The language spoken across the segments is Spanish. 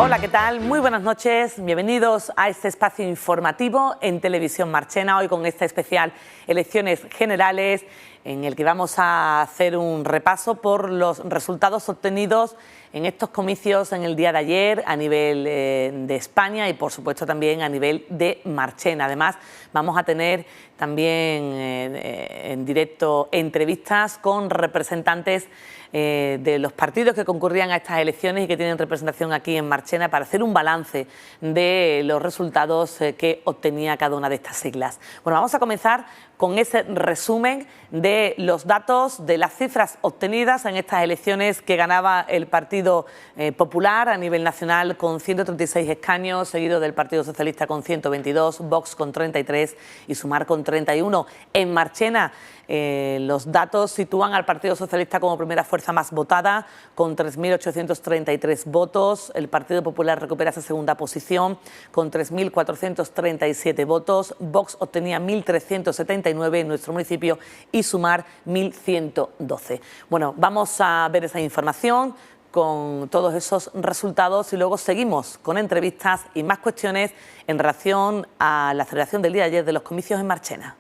Hola, ¿qué tal? Muy buenas noches. Bienvenidos a este espacio informativo en Televisión Marchena, hoy con esta especial Elecciones Generales, en el que vamos a hacer un repaso por los resultados obtenidos en estos comicios en el día de ayer a nivel de España y, por supuesto, también a nivel de Marchena. Además, vamos a tener también en directo entrevistas con representantes de los partidos que concurrían a estas elecciones y que tienen representación aquí en Marchena para hacer un balance de los resultados que obtenía cada una de estas siglas. Bueno, vamos a comenzar con ese resumen de los datos, de las cifras obtenidas en estas elecciones que ganaba el Partido Popular a nivel nacional con 136 escaños, seguido del Partido Socialista con 122, Vox con 33 y Sumar con 31. En Marchena los datos sitúan al Partido Socialista como primera fuerza más votada, con 3.833 votos. El Partido Popular recupera esa segunda posición con 3.437 votos. Vox obtenía 1.379 en nuestro municipio y Sumar 1.112. Bueno, vamos a ver esa información con todos esos resultados y luego seguimos con entrevistas y más cuestiones en relación a la celebración del día de ayer de los comicios en Marchena.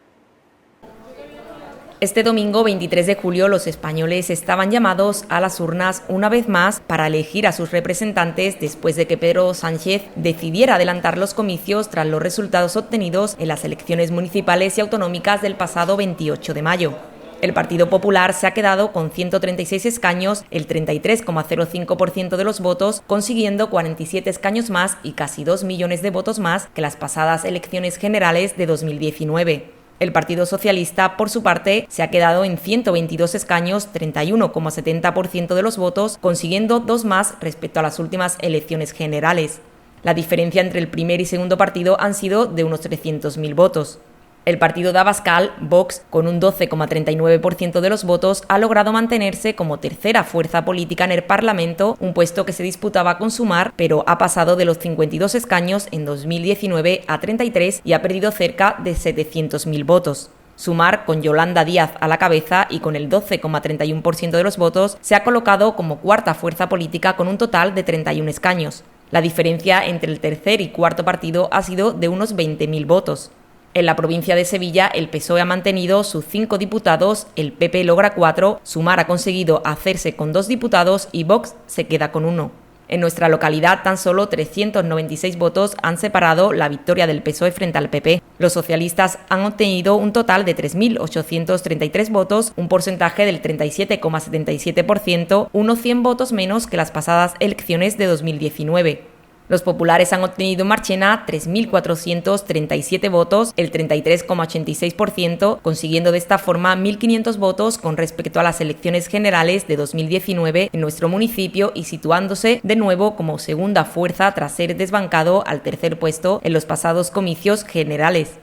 Este domingo 23 de julio los españoles estaban llamados a las urnas una vez más para elegir a sus representantes después de que Pedro Sánchez decidiera adelantar los comicios tras los resultados obtenidos en las elecciones municipales y autonómicas del pasado 28 de mayo. El Partido Popular se ha quedado con 136 escaños, el 33,05% de los votos, consiguiendo 47 escaños más y casi 2 millones de votos más que las pasadas elecciones generales de 2019. El Partido Socialista, por su parte, se ha quedado en 122 escaños, 31,70% de los votos, consiguiendo 2 más respecto a las últimas elecciones generales. La diferencia entre el primer y segundo partido han sido de unos 300.000 votos. El partido de Abascal, Vox, con un 12,39% de los votos, ha logrado mantenerse como tercera fuerza política en el Parlamento, un puesto que se disputaba con Sumar, pero ha pasado de los 52 escaños en 2019 a 33 y ha perdido cerca de 700.000 votos. Sumar, con Yolanda Díaz a la cabeza y con el 12,31% de los votos, se ha colocado como cuarta fuerza política con un total de 31 escaños. La diferencia entre el tercer y cuarto partido ha sido de unos 20.000 votos. En la provincia de Sevilla, el PSOE ha mantenido sus 5 diputados, el PP logra 4, Sumar ha conseguido hacerse con 2 diputados y Vox se queda con 1. En nuestra localidad, tan solo 396 votos han separado la victoria del PSOE frente al PP. Los socialistas han obtenido un total de 3.833 votos, un porcentaje del 37,77%, unos 100 votos menos que las pasadas elecciones de 2019. Los populares han obtenido en Marchena 3.437 votos, el 33,86%, consiguiendo de esta forma 1.500 votos con respecto a las elecciones generales de 2019 en nuestro municipio y situándose de nuevo como segunda fuerza tras ser desbancado al tercer puesto en los pasados comicios generales.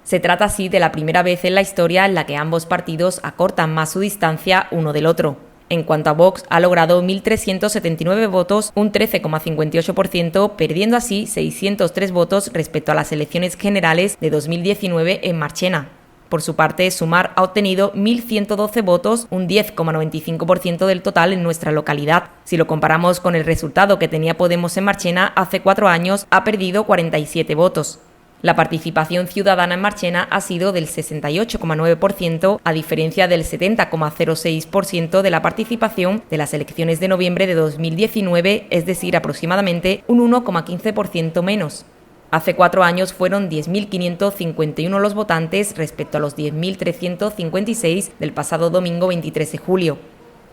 Se trata así de la primera vez en la historia en la que ambos partidos acortan más su distancia uno del otro. En cuanto a Vox, ha logrado 1.379 votos, un 13,58%, perdiendo así 603 votos respecto a las elecciones generales de 2019 en Marchena. Por su parte, Sumar ha obtenido 1.112 votos, un 10,95% del total en nuestra localidad. Si lo comparamos con el resultado que tenía Podemos en Marchena hace 4 años, ha perdido 47 votos. La participación ciudadana en Marchena ha sido del 68,9%, a diferencia del 70,06% de la participación de las elecciones de noviembre de 2019, es decir, aproximadamente un 1,15% menos. Hace 4 años fueron 10.551 los votantes respecto a los 10.356 del pasado domingo 23 de julio.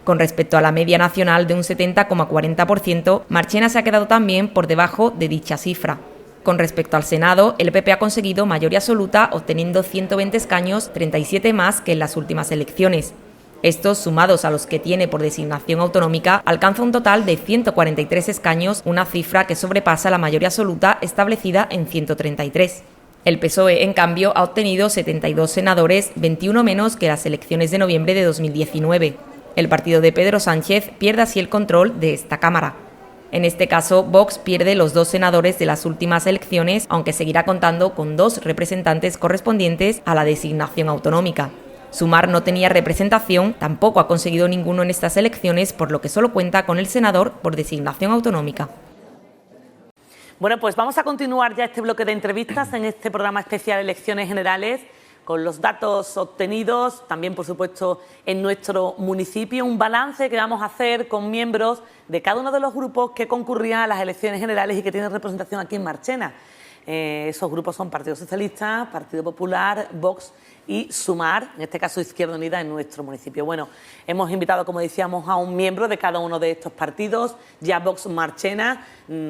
Con respecto a la media nacional de un 70,40%, Marchena se ha quedado también por debajo de dicha cifra. Con respecto al Senado, el PP ha conseguido mayoría absoluta obteniendo 120 escaños, 37 más que en las últimas elecciones. Estos, sumados a los que tiene por designación autonómica, alcanza un total de 143 escaños, una cifra que sobrepasa la mayoría absoluta establecida en 133. El PSOE, en cambio, ha obtenido 72 senadores, 21 menos que las elecciones de noviembre de 2019. El partido de Pedro Sánchez pierde así el control de esta Cámara. En este caso, Vox pierde los 2 senadores de las últimas elecciones, aunque seguirá contando con 2 representantes correspondientes a la designación autonómica. Sumar no tenía representación, tampoco ha conseguido ninguno en estas elecciones, por lo que solo cuenta con el senador por designación autonómica. Bueno, pues vamos a continuar ya este bloque de entrevistas en este programa especial Elecciones Generales, con los datos obtenidos, también por supuesto en nuestro municipio, un balance que vamos a hacer con miembros de cada uno de los grupos que concurrían a las elecciones generales y que tienen representación aquí en Marchena. Esos grupos son Partido Socialista, Partido Popular, Vox y Sumar, en este caso Izquierda Unida en nuestro municipio. Bueno, hemos invitado, como decíamos, a un miembro de cada uno de estos partidos. Ya Vox Marchena,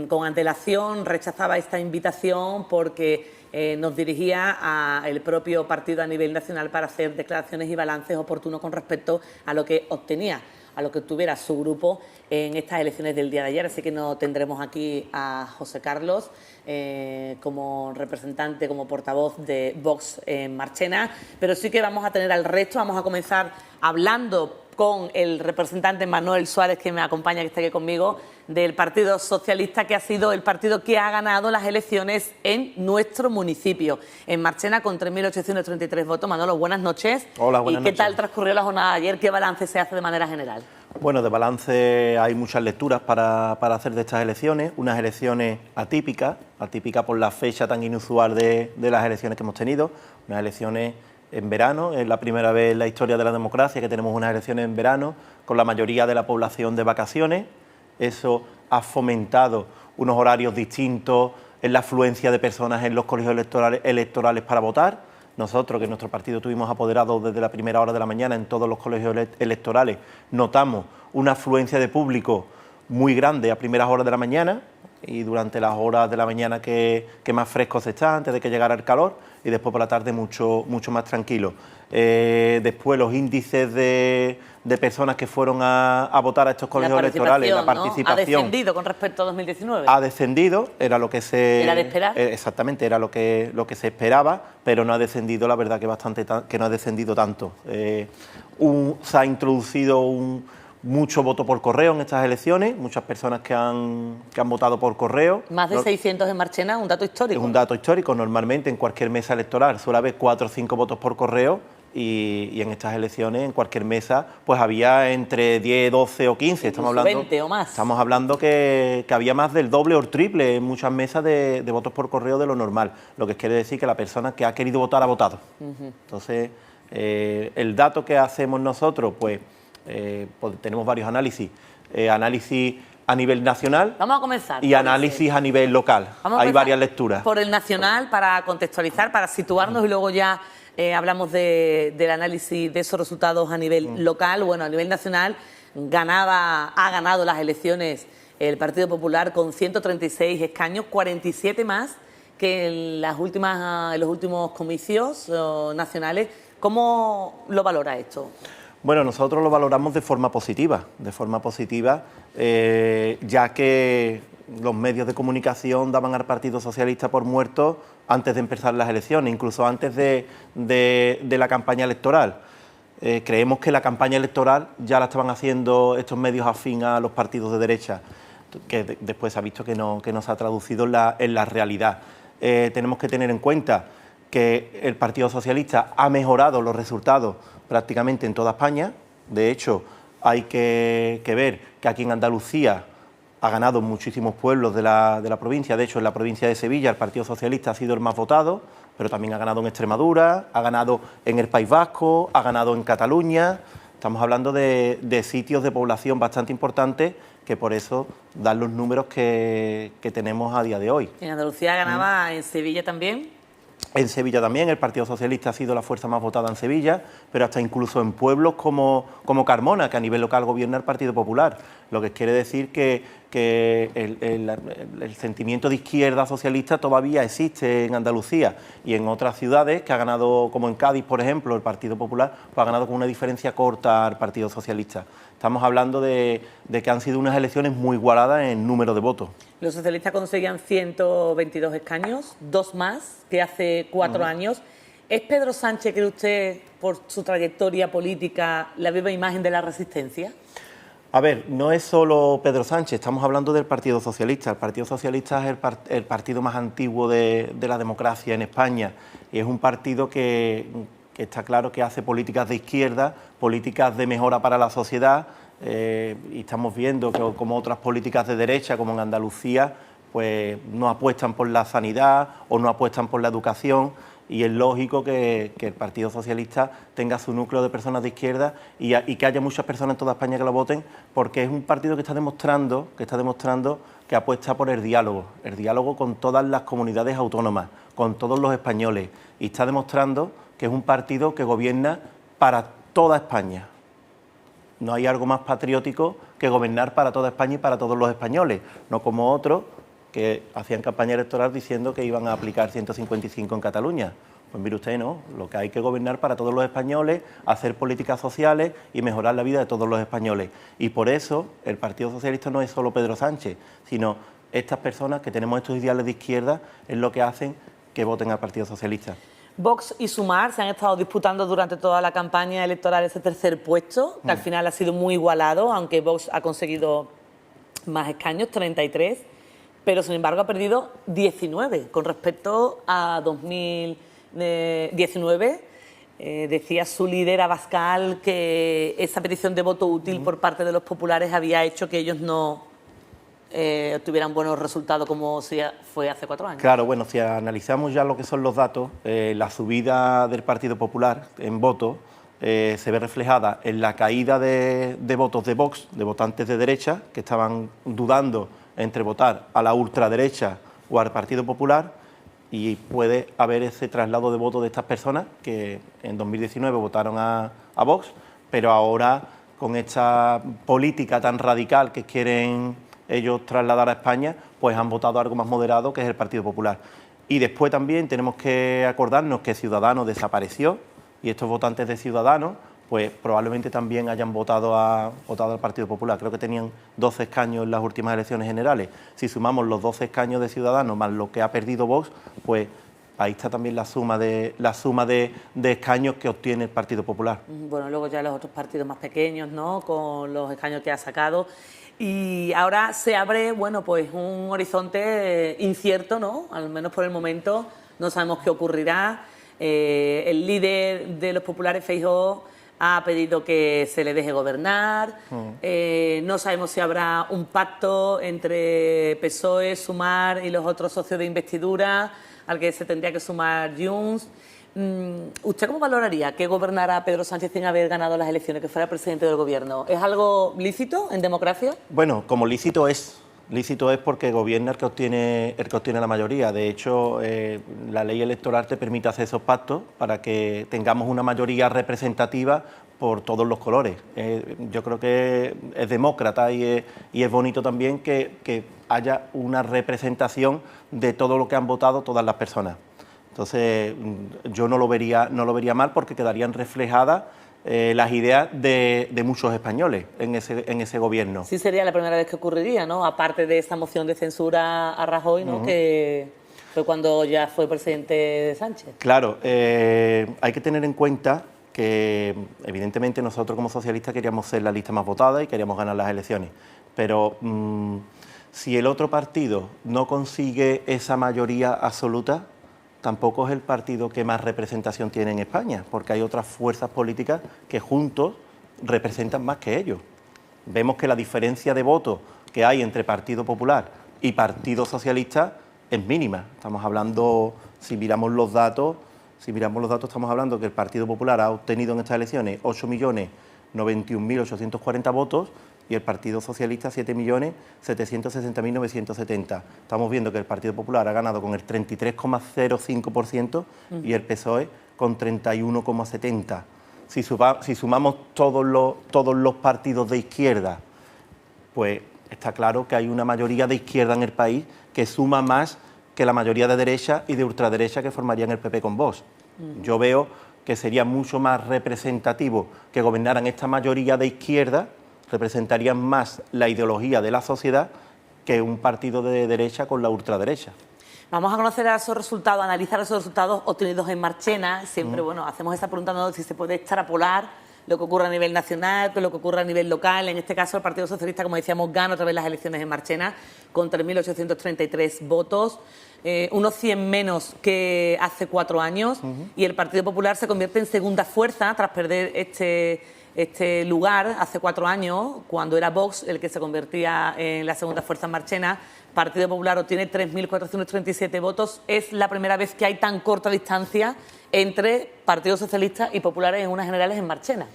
con antelación, rechazaba esta invitación porque nos dirigía al propio partido a nivel nacional para hacer declaraciones y balances oportunos con respecto a lo que obtenía, a lo que obtuviera su grupo en estas elecciones del día de ayer. Así que no tendremos aquí a José Carlos como representante, como portavoz de Vox en Marchena, pero sí que vamos a tener al resto. Vamos a comenzar hablando con el representante Manuel Suárez, que me acompaña, que está aquí conmigo, del Partido Socialista, que ha sido el partido que ha ganado las elecciones en nuestro municipio, en Marchena, con 3.833 votos. Manolo, buenas noches. Hola, buenas noches. ¿Y qué tal transcurrió la jornada de ayer? ¿Qué balance se hace de manera general? Bueno, de balance hay muchas lecturas para hacer de estas elecciones. Unas elecciones atípicas por la fecha tan inusual de las elecciones que hemos tenido. Unas elecciones en verano, es la primera vez en la historia de la democracia que tenemos unas elecciones en verano, con la mayoría de la población de vacaciones. Eso ha fomentado unos horarios distintos en la afluencia de personas en los colegios electorales para votar. Nosotros, que en nuestro partido tuvimos apoderados desde la primera hora de la mañana en todos los colegios electorales, notamos una afluencia de público muy grande a primeras horas de la mañana y durante las horas de la mañana que más fresco se está, antes de que llegara el calor, y después por la tarde mucho más tranquilo. Después los índices de personas que fueron a votar a estos colegios electorales, la participación, ¿ha descendido con respecto a 2019? Ha descendido, era lo que se... ¿Era de esperar? Exactamente, era lo que se esperaba, pero no ha descendido, la verdad que no ha descendido tanto. Se ha introducido mucho voto por correo en estas elecciones, muchas personas que han votado por correo. Más de 600 en Marchena, un dato histórico. Es un dato histórico. Normalmente en cualquier mesa electoral suele haber 4 o 5 votos por correo y en estas elecciones, en cualquier mesa, pues había entre 10, 12 o 15. Estamos hablando 20 o más. Estamos hablando que había más del doble o el triple en muchas mesas de votos por correo de lo normal. Lo que quiere decir que la persona que ha querido votar ha votado. Entonces, el dato que hacemos nosotros, pues tenemos varios análisis. Análisis a nivel nacional. Vamos a comenzar. Y análisis a nivel local. Hay varias lecturas. Por el nacional, para contextualizar, para situarnos y luego ya hablamos del análisis de esos resultados a nivel local. Bueno, a nivel nacional ha ganado las elecciones el Partido Popular con 136 escaños, 47 más que en los últimos comicios nacionales. ¿Cómo lo valora esto? Bueno, nosotros lo valoramos de forma positiva, ya que los medios de comunicación daban al Partido Socialista por muerto antes de empezar las elecciones, incluso antes de la campaña electoral. Creemos que la campaña electoral ya la estaban haciendo estos medios afín a los partidos de derecha, que después se ha visto que no se ha traducido en la realidad. Tenemos que tener en cuenta que el Partido Socialista ha mejorado los resultados prácticamente en toda España. De hecho, hay que ver que aquí en Andalucía ha ganado muchísimos pueblos de la provincia. De hecho, en la provincia de Sevilla el Partido Socialista ha sido el más votado, pero también ha ganado en Extremadura, ha ganado en el País Vasco, ha ganado en Cataluña. Estamos hablando de sitios de población bastante importantes, que por eso dan los números que tenemos a día de hoy. ¿En Andalucía ganaba en Sevilla también? En Sevilla también, el Partido Socialista ha sido la fuerza más votada en Sevilla, pero hasta incluso en pueblos como Carmona, que a nivel local gobierna el Partido Popular. Lo que quiere decir que el sentimiento de izquierda socialista todavía existe en Andalucía, y en otras ciudades que ha ganado, como en Cádiz, por ejemplo, el Partido Popular pues ha ganado con una diferencia corta al Partido Socialista. Estamos hablando de que han sido unas elecciones muy igualadas en número de votos. Los socialistas conseguían 122 escaños, 2 más que hace 4 años. ¿Es Pedro Sánchez, cree usted, por su trayectoria política, la viva imagen de la resistencia? A ver, no es solo Pedro Sánchez, estamos hablando del Partido Socialista. El Partido Socialista es el partido más antiguo de la democracia en España, y es un partido que está claro que hace políticas de izquierda, políticas de mejora para la sociedad, y estamos viendo que como otras políticas de derecha, como en Andalucía, pues no apuestan por la sanidad o no apuestan por la educación, y es lógico que el Partido Socialista tenga su núcleo de personas de izquierda y que haya muchas personas en toda España que lo voten, porque es un partido que está demostrando que apuesta por el diálogo con todas las comunidades autónomas, con todos los españoles, y está demostrando que es un partido que gobierna para toda España. No hay algo más patriótico que gobernar para toda España y para todos los españoles, no como otros que hacían campaña electoral diciendo que iban a aplicar 155 en Cataluña. Pues mire usted, no, lo que hay que gobernar para todos los españoles, hacer políticas sociales y mejorar la vida de todos los españoles. Y por eso el Partido Socialista no es solo Pedro Sánchez, sino estas personas que tenemos estos ideales de izquierda es lo que hacen que voten al Partido Socialista. Vox y Sumar se han estado disputando durante toda la campaña electoral ese tercer puesto, que al final ha sido muy igualado, aunque Vox ha conseguido más escaños, 33, pero sin embargo ha perdido 19 con respecto a 2019. Decía su líder Abascal que esa petición de voto útil por parte de los populares había hecho que ellos no obtuvieran buenos resultados como fue hace 4 años. Claro, bueno, si analizamos ya lo que son los datos, la subida del Partido Popular en votos se ve reflejada en la caída de votos de Vox, de votantes de derecha, que estaban dudando entre votar a la ultraderecha o al Partido Popular, y puede haber ese traslado de votos de estas personas que en 2019 votaron a Vox, pero ahora con esta política tan radical que quieren ellos trasladar a España, pues han votado algo más moderado, que es el Partido Popular. Y después también tenemos que acordarnos que Ciudadanos desapareció, y estos votantes de Ciudadanos pues probablemente también hayan votado al Partido Popular. Creo que tenían 12 escaños en las últimas elecciones generales. Si sumamos los 12 escaños de Ciudadanos más lo que ha perdido Vox, pues ahí está también la suma de escaños que obtiene el Partido Popular. Bueno, luego ya los otros partidos más pequeños, ¿no?, con los escaños que ha sacado. Y ahora se abre, bueno, pues un horizonte incierto, ¿no?, al menos por el momento. No sabemos qué ocurrirá. El líder de los populares, Feijóo, ha pedido que se le deje gobernar. No sabemos si habrá un pacto entre PSOE, Sumar y los otros socios de investidura, al que se tendría que sumar Junts. ¿Usted cómo valoraría que gobernara Pedro Sánchez sin haber ganado las elecciones, que fuera presidente del gobierno? ¿Es algo lícito en democracia? Bueno, como lícito es porque gobierna el que obtiene la mayoría. De hecho, la ley electoral te permite hacer esos pactos para que tengamos una mayoría representativa por todos los colores. Yo creo que es demócrata y es bonito también que haya una representación de todo lo que han votado todas las personas. Entonces, yo no lo vería mal, porque quedarían reflejadas las ideas de muchos españoles en ese gobierno. Sí, sería la primera vez que ocurriría, ¿no? Aparte de esa moción de censura a Rajoy, ¿no?, que fue cuando ya fue presidente de Sánchez. Claro, hay que tener en cuenta que evidentemente nosotros como socialistas queríamos ser la lista más votada y queríamos ganar las elecciones, pero si el otro partido no consigue esa mayoría absoluta, tampoco es el partido que más representación tiene en España, porque hay otras fuerzas políticas que juntos representan más que ellos. Vemos que la diferencia de votos que hay entre Partido Popular y Partido Socialista es mínima. Estamos hablando, si miramos los datos, estamos hablando que el Partido Popular ha obtenido en estas elecciones 8.091.840 votos y el Partido Socialista 7.760.970. Estamos viendo que el Partido Popular ha ganado con el 33,05% y el PSOE con 31,70%. Si sumamos todos los partidos de izquierda, pues está claro que hay una mayoría de izquierda en el país que suma más que la mayoría de derecha y de ultraderecha que formarían el PP con Vox. Yo veo que sería mucho más representativo que gobernaran esta mayoría de izquierda, representarían más la ideología de la sociedad que un partido de derecha con la ultraderecha. Vamos a conocer esos resultados, analizar esos resultados obtenidos en Marchena. Siempre, bueno, hacemos esa pregunta, ¿no?, si se puede extrapolar lo que ocurre a nivel nacional, con lo que ocurre a nivel local. En este caso, el Partido Socialista, como decíamos, gana otra vez las elecciones en Marchena con 3.833 votos, unos 100 menos que hace 4 años, y el Partido Popular se convierte en segunda fuerza tras perder este lugar hace 4 años, cuando era Vox el que se convertía en la segunda fuerza en Marchena. Partido Popular obtiene 3.437 votos. Es la primera vez que hay tan corta distancia entre Partido Socialista y Populares en unas generales en Marchena.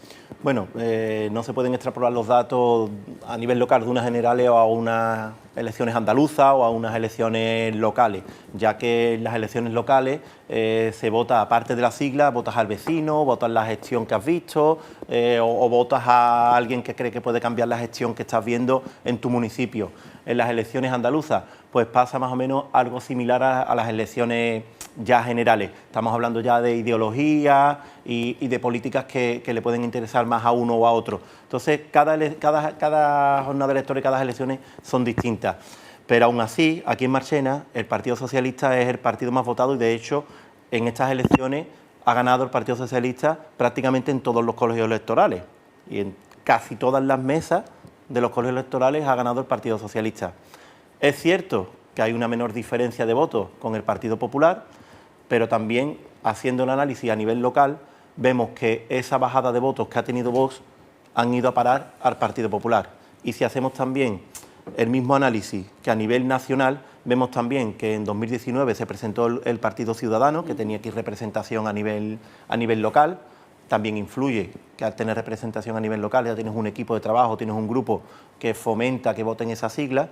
Bueno, no se pueden extrapolar los datos a nivel local de unas generales o a unas elecciones andaluzas o a unas elecciones locales, ya que en las elecciones locales se vota, aparte de la sigla, votas al vecino, votas la gestión que has visto o votas a alguien que cree que puede cambiar la gestión que estás viendo en tu municipio. En las elecciones andaluzas, pues pasa más o menos algo similar a las elecciones ya generales. Estamos hablando ya de ideología y de políticas que le pueden interesar más a uno o a otro. Entonces, cada jornada electoral y cada elecciones son distintas. Pero aún así, aquí en Marchena, el Partido Socialista es el partido más votado y, de hecho, en estas elecciones ha ganado el Partido Socialista prácticamente en todos los colegios electorales. Y en casi todas las mesas de los colegios electorales ha ganado el Partido Socialista. Es cierto que hay una menor diferencia de votos con el Partido Popular, pero también, haciendo el análisis a nivel local, vemos que esa bajada de votos que ha tenido Vox han ido a parar al Partido Popular. Y si hacemos también el mismo análisis que a nivel nacional, vemos también que en 2019 se presentó el Partido Ciudadano, que tenía aquí representación a nivel local. También influye que al tener representación a nivel local ya tienes un equipo de trabajo, tienes un grupo que fomenta que voten esas siglas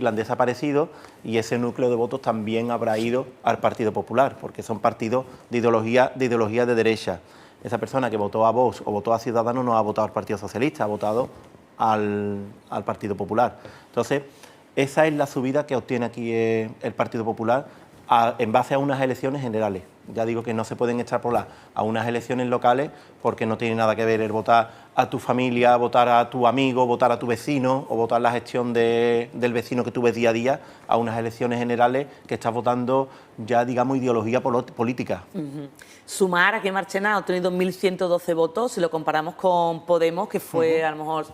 han desaparecido y ese núcleo de votos también habrá ido al Partido Popular, porque son partidos de ideología de derecha. Esa persona que votó a Vox o votó a Ciudadanos no ha votado al Partido Socialista, ha votado al Partido Popular. Entonces, esa es la subida que obtiene aquí el Partido Popular en base a unas elecciones generales. Ya digo que no se pueden extrapolar a unas elecciones locales porque no tiene nada que ver el votar a tu familia, votar a tu amigo, votar a tu vecino o votar la gestión del vecino que tú ves día a día a unas elecciones generales que estás votando ya, digamos, ideología política. Sumar, aquí en Marchena ha obtenido 1.112 votos. Si lo comparamos con Podemos, que fue a lo mejor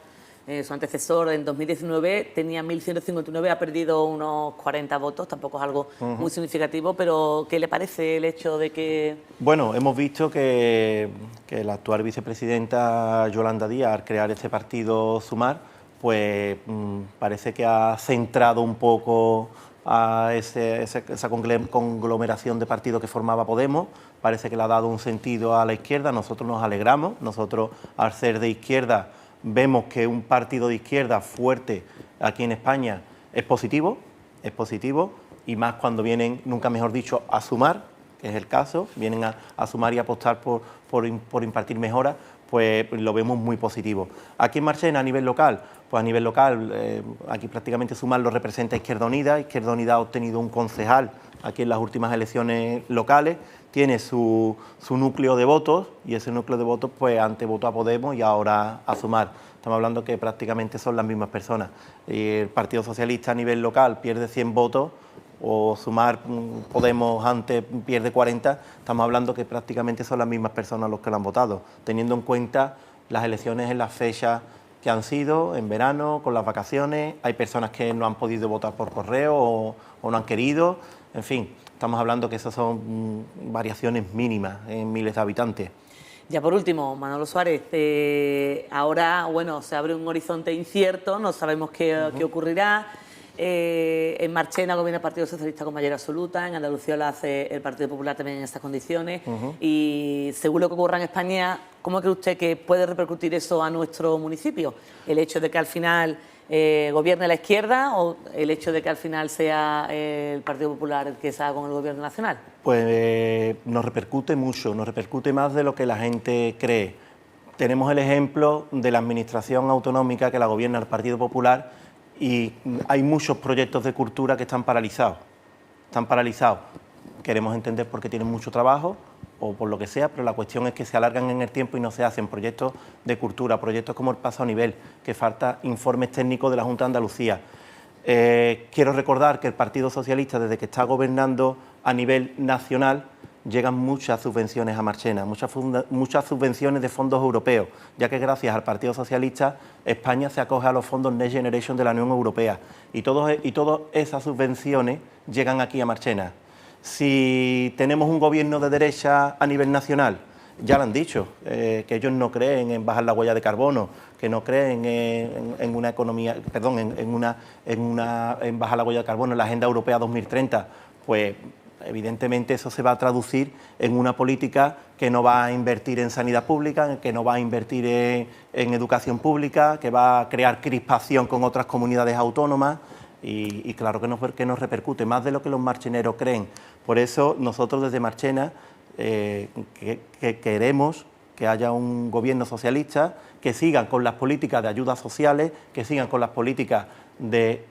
su antecesor en 2019, tenía 1.159, ha perdido unos 40 votos, tampoco es algo muy significativo, pero ¿qué le parece el hecho de que...? Bueno, hemos visto que la actual vicepresidenta Yolanda Díaz, al crear este partido Sumar, pues parece que ha centrado un poco a esa conglomeración de partidos que formaba Podemos, parece que le ha dado un sentido a la izquierda. Nosotros nos alegramos, nosotros al ser de izquierda vemos que un partido de izquierda fuerte aquí en España es positivo y más cuando vienen, nunca mejor dicho, a sumar, que es el caso, vienen a sumar y apostar por impartir mejoras, pues lo vemos muy positivo. Aquí en Marchena, a nivel local, pues a nivel local, aquí prácticamente Sumar lo representa Izquierda Unida. Izquierda Unida ha obtenido un concejal aquí en las últimas elecciones locales, tiene su núcleo de votos y ese núcleo de votos pues antes votó a Podemos y ahora a Sumar. Estamos hablando que prácticamente son las mismas personas. Y el Partido Socialista a nivel local pierde 100 votos o Sumar, Podemos antes pierde 40, estamos hablando que prácticamente son las mismas personas los que lo han votado, teniendo en cuenta las elecciones en las fechas que han sido, en verano, con las vacaciones. Hay personas que no han podido votar por correo o no han querido, en fin. Estamos hablando que esas son variaciones mínimas en miles de habitantes. Ya por último, Manolo Suárez, ahora bueno, se abre un horizonte incierto, no sabemos qué ocurrirá. En Marchena gobierna el Partido Socialista con mayoría absoluta, en Andalucía lo hace el Partido Popular también en estas condiciones y según lo que ocurra en España, ¿cómo cree usted que puede repercutir eso a nuestro municipio? El hecho de que al final gobierne la izquierda o el hecho de que al final sea el Partido Popular el que salga con el gobierno nacional. Pues nos repercute mucho, nos repercute más de lo que la gente cree. Tenemos el ejemplo de la administración autonómica que la gobierna el Partido Popular y hay muchos proyectos de cultura que están paralizados. Queremos entender por qué tienen mucho trabajo o por lo que sea, pero la cuestión es que se alargan en el tiempo y no se hacen proyectos de cultura, proyectos como el Paso a Nivel, que falta informes técnicos de la Junta de Andalucía. Quiero recordar que el Partido Socialista, desde que está gobernando a nivel nacional, llegan muchas subvenciones a Marchena, muchas subvenciones de fondos europeos, ya que gracias al Partido Socialista España se acoge a los fondos Next Generation de la Unión Europea y todas esas subvenciones llegan aquí a Marchena. Si tenemos un gobierno de derecha a nivel nacional ya lo han dicho, que ellos no creen en bajar la huella de carbono, que no creen en una economía, perdón, en bajar la huella de carbono en la Agenda Europea 2030, pues evidentemente eso se va a traducir en una política que no va a invertir en sanidad pública, que no va a invertir en educación pública, que va a crear crispación con otras comunidades autónomas y claro que nos repercute más de lo que los marcheneros creen. Por eso nosotros desde Marchena que queremos que haya un gobierno socialista, que sigan con las políticas de ayudas sociales, que sigan con las políticas de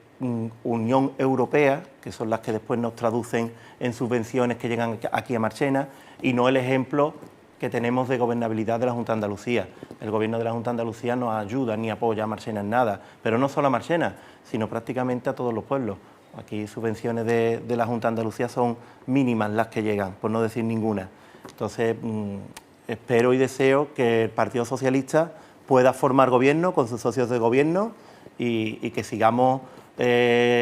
Unión Europea, que son las que después nos traducen en subvenciones que llegan aquí a Marchena, y no el ejemplo que tenemos de gobernabilidad de la Junta de Andalucía. El gobierno de la Junta de Andalucía no ayuda ni apoya a Marchena en nada, pero no solo a Marchena, sino prácticamente a todos los pueblos. Aquí subvenciones de la Junta de Andalucía son mínimas las que llegan, por no decir ninguna. Entonces, espero y deseo que el Partido Socialista pueda formar gobierno con sus socios de gobierno y que sigamos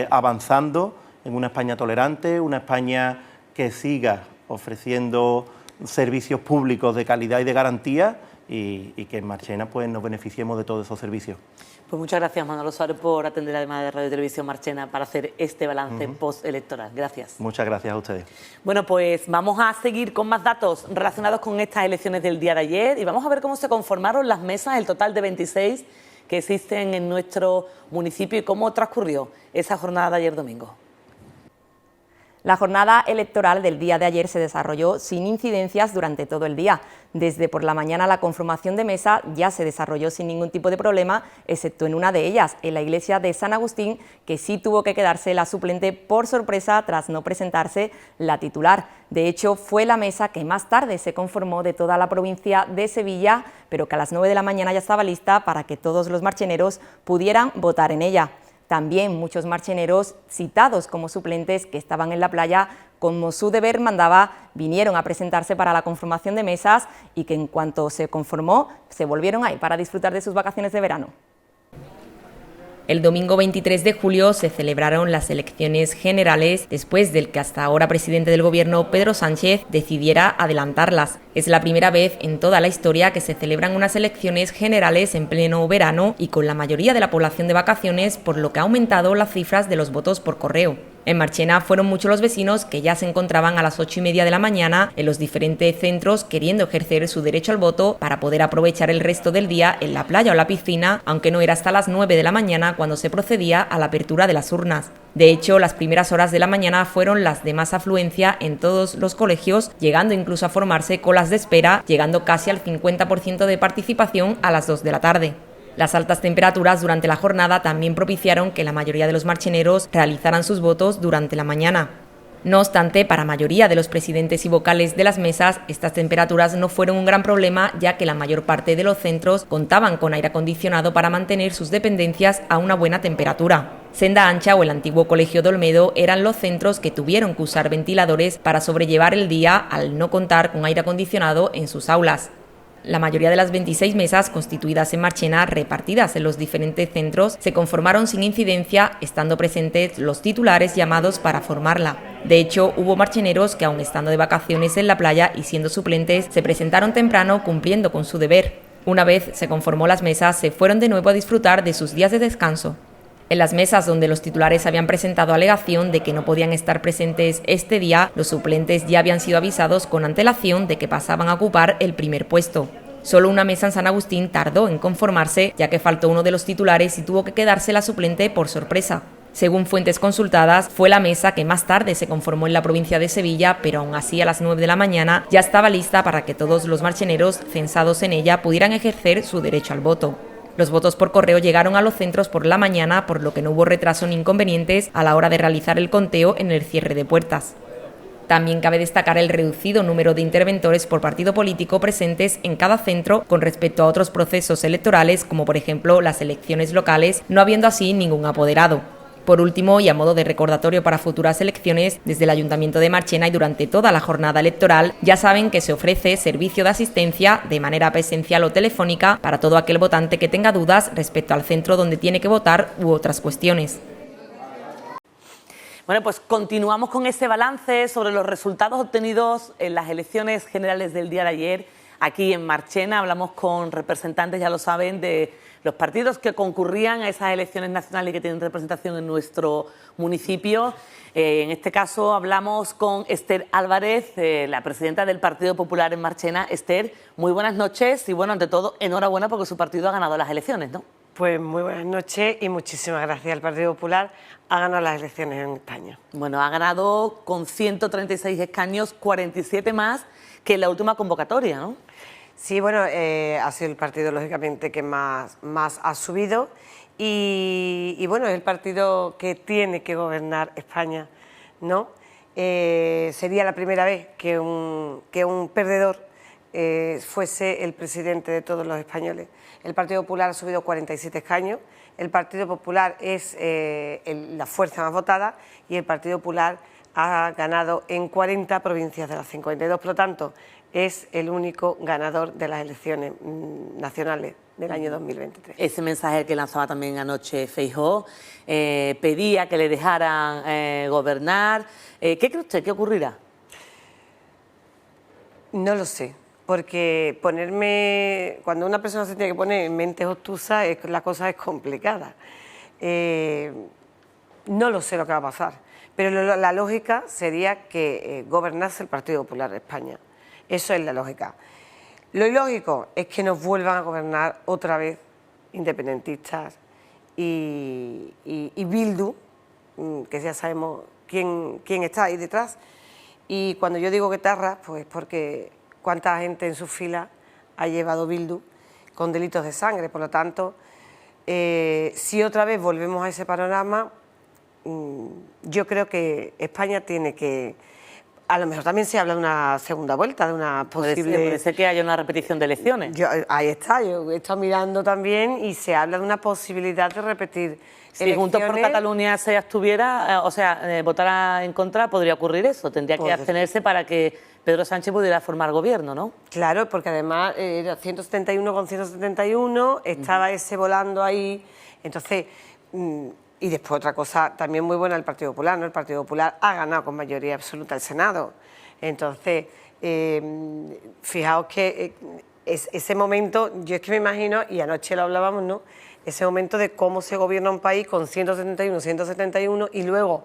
avanzando en una España tolerante, una España que siga ofreciendo servicios públicos de calidad y de garantía y que en Marchena pues, nos beneficiemos de todos esos servicios. Pues muchas gracias, Manolo Suárez, por atender además de Radio y Televisión Marchena para hacer este balance postelectoral. Gracias. Muchas gracias a ustedes. Bueno, pues vamos a seguir con más datos relacionados con estas elecciones del día de ayer y vamos a ver cómo se conformaron las mesas, el total de 26 que existen en nuestro municipio y cómo transcurrió esa jornada de ayer domingo. La jornada electoral del día de ayer se desarrolló sin incidencias durante todo el día. Desde por la mañana la conformación de mesa ya se desarrolló sin ningún tipo de problema, excepto en una de ellas, en la iglesia de San Agustín, que sí tuvo que quedarse la suplente por sorpresa tras no presentarse la titular. De hecho, fue la mesa que más tarde se conformó de toda la provincia de Sevilla, pero que a las 9 de la mañana ya estaba lista para que todos los marcheneros pudieran votar en ella. También muchos marcheneros citados como suplentes que estaban en la playa, como su deber mandaba, vinieron a presentarse para la conformación de mesas y que en cuanto se conformó, se volvieron ahí para disfrutar de sus vacaciones de verano. El domingo 23 de julio se celebraron las elecciones generales después del que hasta ahora presidente del Gobierno, Pedro Sánchez, decidiera adelantarlas. Es la primera vez en toda la historia que se celebran unas elecciones generales en pleno verano y con la mayoría de la población de vacaciones, por lo que ha aumentado las cifras de los votos por correo. En Marchena fueron muchos los vecinos que ya se encontraban a las 8:30 de la mañana en los diferentes centros queriendo ejercer su derecho al voto para poder aprovechar el resto del día en la playa o la piscina, aunque no era hasta las 9 de la mañana cuando se procedía a la apertura de las urnas. De hecho, las primeras horas de la mañana fueron las de más afluencia en todos los colegios, llegando incluso a formarse colas de espera, llegando casi al 50% de participación a las 2 de la tarde. Las altas temperaturas durante la jornada también propiciaron que la mayoría de los marcheneros realizaran sus votos durante la mañana. No obstante, para la mayoría de los presidentes y vocales de las mesas, estas temperaturas no fueron un gran problema, ya que la mayor parte de los centros contaban con aire acondicionado para mantener sus dependencias a una buena temperatura. Senda Ancha o el antiguo Colegio de Olmedo eran los centros que tuvieron que usar ventiladores para sobrellevar el día al no contar con aire acondicionado en sus aulas. La mayoría de las 26 mesas constituidas en Marchena, repartidas en los diferentes centros, se conformaron sin incidencia, estando presentes los titulares llamados para formarla. De hecho, hubo marcheneros que, aun estando de vacaciones en la playa y siendo suplentes, se presentaron temprano cumpliendo con su deber. Una vez se conformó las mesas, se fueron de nuevo a disfrutar de sus días de descanso. En las mesas donde los titulares habían presentado alegación de que no podían estar presentes este día, los suplentes ya habían sido avisados con antelación de que pasaban a ocupar el primer puesto. Solo una mesa en San Agustín tardó en conformarse, ya que faltó uno de los titulares y tuvo que quedarse la suplente por sorpresa. Según fuentes consultadas, fue la mesa que más tarde se conformó en la provincia de Sevilla, pero aún así a las 9 de la mañana ya estaba lista para que todos los marcheneros censados en ella pudieran ejercer su derecho al voto. Los votos por correo llegaron a los centros por la mañana, por lo que no hubo retraso ni inconvenientes a la hora de realizar el conteo en el cierre de puertas. También cabe destacar el reducido número de interventores por partido político presentes en cada centro con respecto a otros procesos electorales, como por ejemplo las elecciones locales, no habiendo así ningún apoderado. Por último, y a modo de recordatorio para futuras elecciones, desde el Ayuntamiento de Marchena y durante toda la jornada electoral, ya saben que se ofrece servicio de asistencia de manera presencial o telefónica para todo aquel votante que tenga dudas respecto al centro donde tiene que votar u otras cuestiones. Bueno, pues continuamos con ese balance sobre los resultados obtenidos en las elecciones generales del día de ayer. aquí en Marchena. Hablamos con representantes, ya lo saben, de los partidos que concurrían a esas elecciones nacionales y que tienen representación en nuestro municipio. En este caso hablamos con Esther Álvarez, la presidenta del Partido Popular en Marchena. Esther, muy buenas noches y, bueno, ante todo, enhorabuena porque su partido ha ganado las elecciones, ¿no? Pues muy buenas noches y muchísimas gracias. El Partido Popular ha ganado las elecciones en España. Bueno, ha ganado con 136 escaños, 47 más que en la última convocatoria, ¿no? Sí, bueno, ha sido el partido, lógicamente, que más ha subido y bueno, es el partido que tiene que gobernar España, ¿no? Sería la primera vez que un perdedor fuese el presidente de todos los españoles. El Partido Popular ha subido 47 escaños, el Partido Popular es la fuerza más votada y el Partido Popular ha ganado en 40 provincias de las 52, por lo tanto, es el único ganador de las elecciones nacionales del año 2023. Ese mensaje que lanzaba también anoche Feijóo, pedía que le dejaran gobernar. ¿Qué cree usted? ¿Qué ocurrirá? No lo sé, porque cuando una persona se tiene que poner en mente obtusa, la cosa es complicada. No lo sé lo que va a pasar, pero la lógica sería que gobernase el Partido Popular de España. Eso es la lógica. Lo ilógico es que nos vuelvan a gobernar otra vez independentistas y Bildu, que ya sabemos quién está ahí detrás. Y cuando yo digo guetarras, pues porque cuánta gente en sus filas ha llevado Bildu con delitos de sangre. Por lo tanto, si otra vez volvemos a ese panorama, yo creo que España tiene que... A lo mejor también se habla de una segunda vuelta, de una posible... Puede ser que haya una repetición de elecciones. Ahí está, yo he estado mirando también y se habla de una posibilidad de repetir si Juntos por Cataluña se abstuviera, votara en contra, podría ocurrir eso. Tendría que abstenerse para que Pedro Sánchez pudiera formar gobierno, ¿no? Claro, porque además era 171 con 171, estaba ese volando ahí, entonces... Y después otra cosa también muy buena del Partido Popular, ¿no? El Partido Popular ha ganado con mayoría absoluta el Senado. Entonces, fijaos que ese momento, yo es que me imagino, y anoche lo hablábamos, ¿no? Ese momento de cómo se gobierna un país con 171, 171 y luego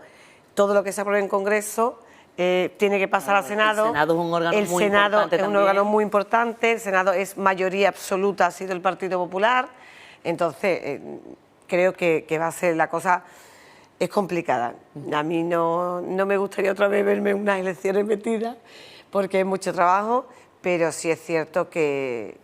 todo lo que se apruebe en Congreso tiene que pasar al Senado. El Senado es un órgano muy importante. El Senado es un órgano muy importante, el Senado es mayoría absoluta, ha sido el Partido Popular. Entonces... creo que va a ser la cosa, es complicada. A mí no me gustaría otra vez verme en unas elecciones metidas, porque es mucho trabajo, pero sí es cierto que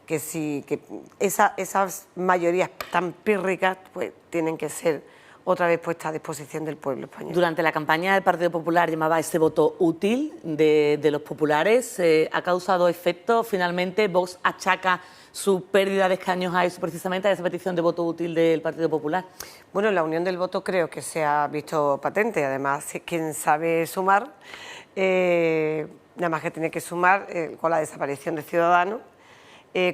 esas mayorías tan pírricas pues tienen que ser otra vez puestas a disposición del pueblo español. Durante la campaña del Partido Popular llamaba ese voto útil de los populares. ¿Ha causado efecto? Finalmente, Vox achaca su pérdida de escaños a eso, precisamente a esa petición de voto útil del Partido Popular. Bueno, la unión del voto creo que se ha visto patente. Además, quien sabe sumar, nada más que tiene que sumar con la desaparición de Ciudadanos,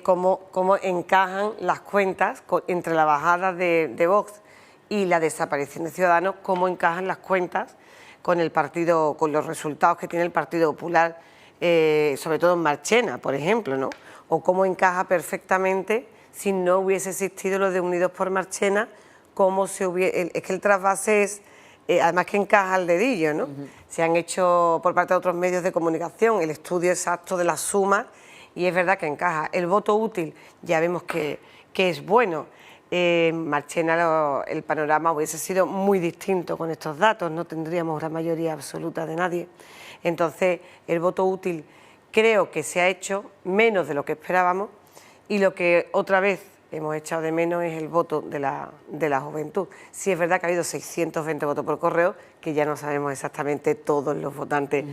cómo encajan las cuentas entre la bajada de Vox y la desaparición de Ciudadanos, cómo encajan las cuentas con el partido, con los resultados que tiene el Partido Popular, sobre todo en Marchena, por ejemplo, ¿no? O cómo encaja perfectamente si no hubiese existido lo de Unidos por Marchena, cómo se hubiese... Es que el trasvase es, además que encaja al dedillo, ¿no? Se han hecho por parte de otros medios de comunicación el estudio exacto de las sumas y es verdad que encaja. El voto útil ya vemos que es bueno. En Marchena el panorama hubiese sido muy distinto con estos datos, no tendríamos la mayoría absoluta de nadie. Entonces, el voto útil creo que se ha hecho menos de lo que esperábamos y lo que otra vez hemos echado de menos es el voto de la juventud. Sí es verdad que ha habido 620 votos por correo, que ya no sabemos exactamente todos los votantes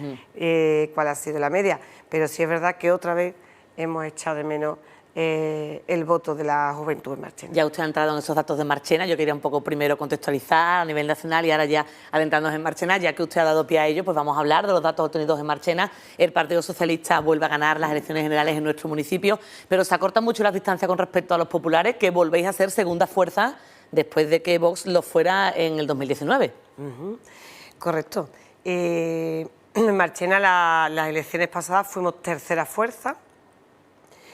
cuál ha sido la media, pero sí es verdad que otra vez hemos echado de menos el voto de la juventud en Marchena. Ya usted ha entrado en esos datos de Marchena, yo quería un poco primero contextualizar a nivel nacional y ahora ya adentrarnos en Marchena, ya que usted ha dado pie a ello, pues vamos a hablar de los datos obtenidos en Marchena. El Partido Socialista vuelve a ganar las elecciones generales en nuestro municipio, pero se acortan mucho las distancias con respecto a los populares, que volvéis a ser segunda fuerza después de que Vox lo fuera en el 2019. Correcto. En Marchena las elecciones pasadas fuimos tercera fuerza.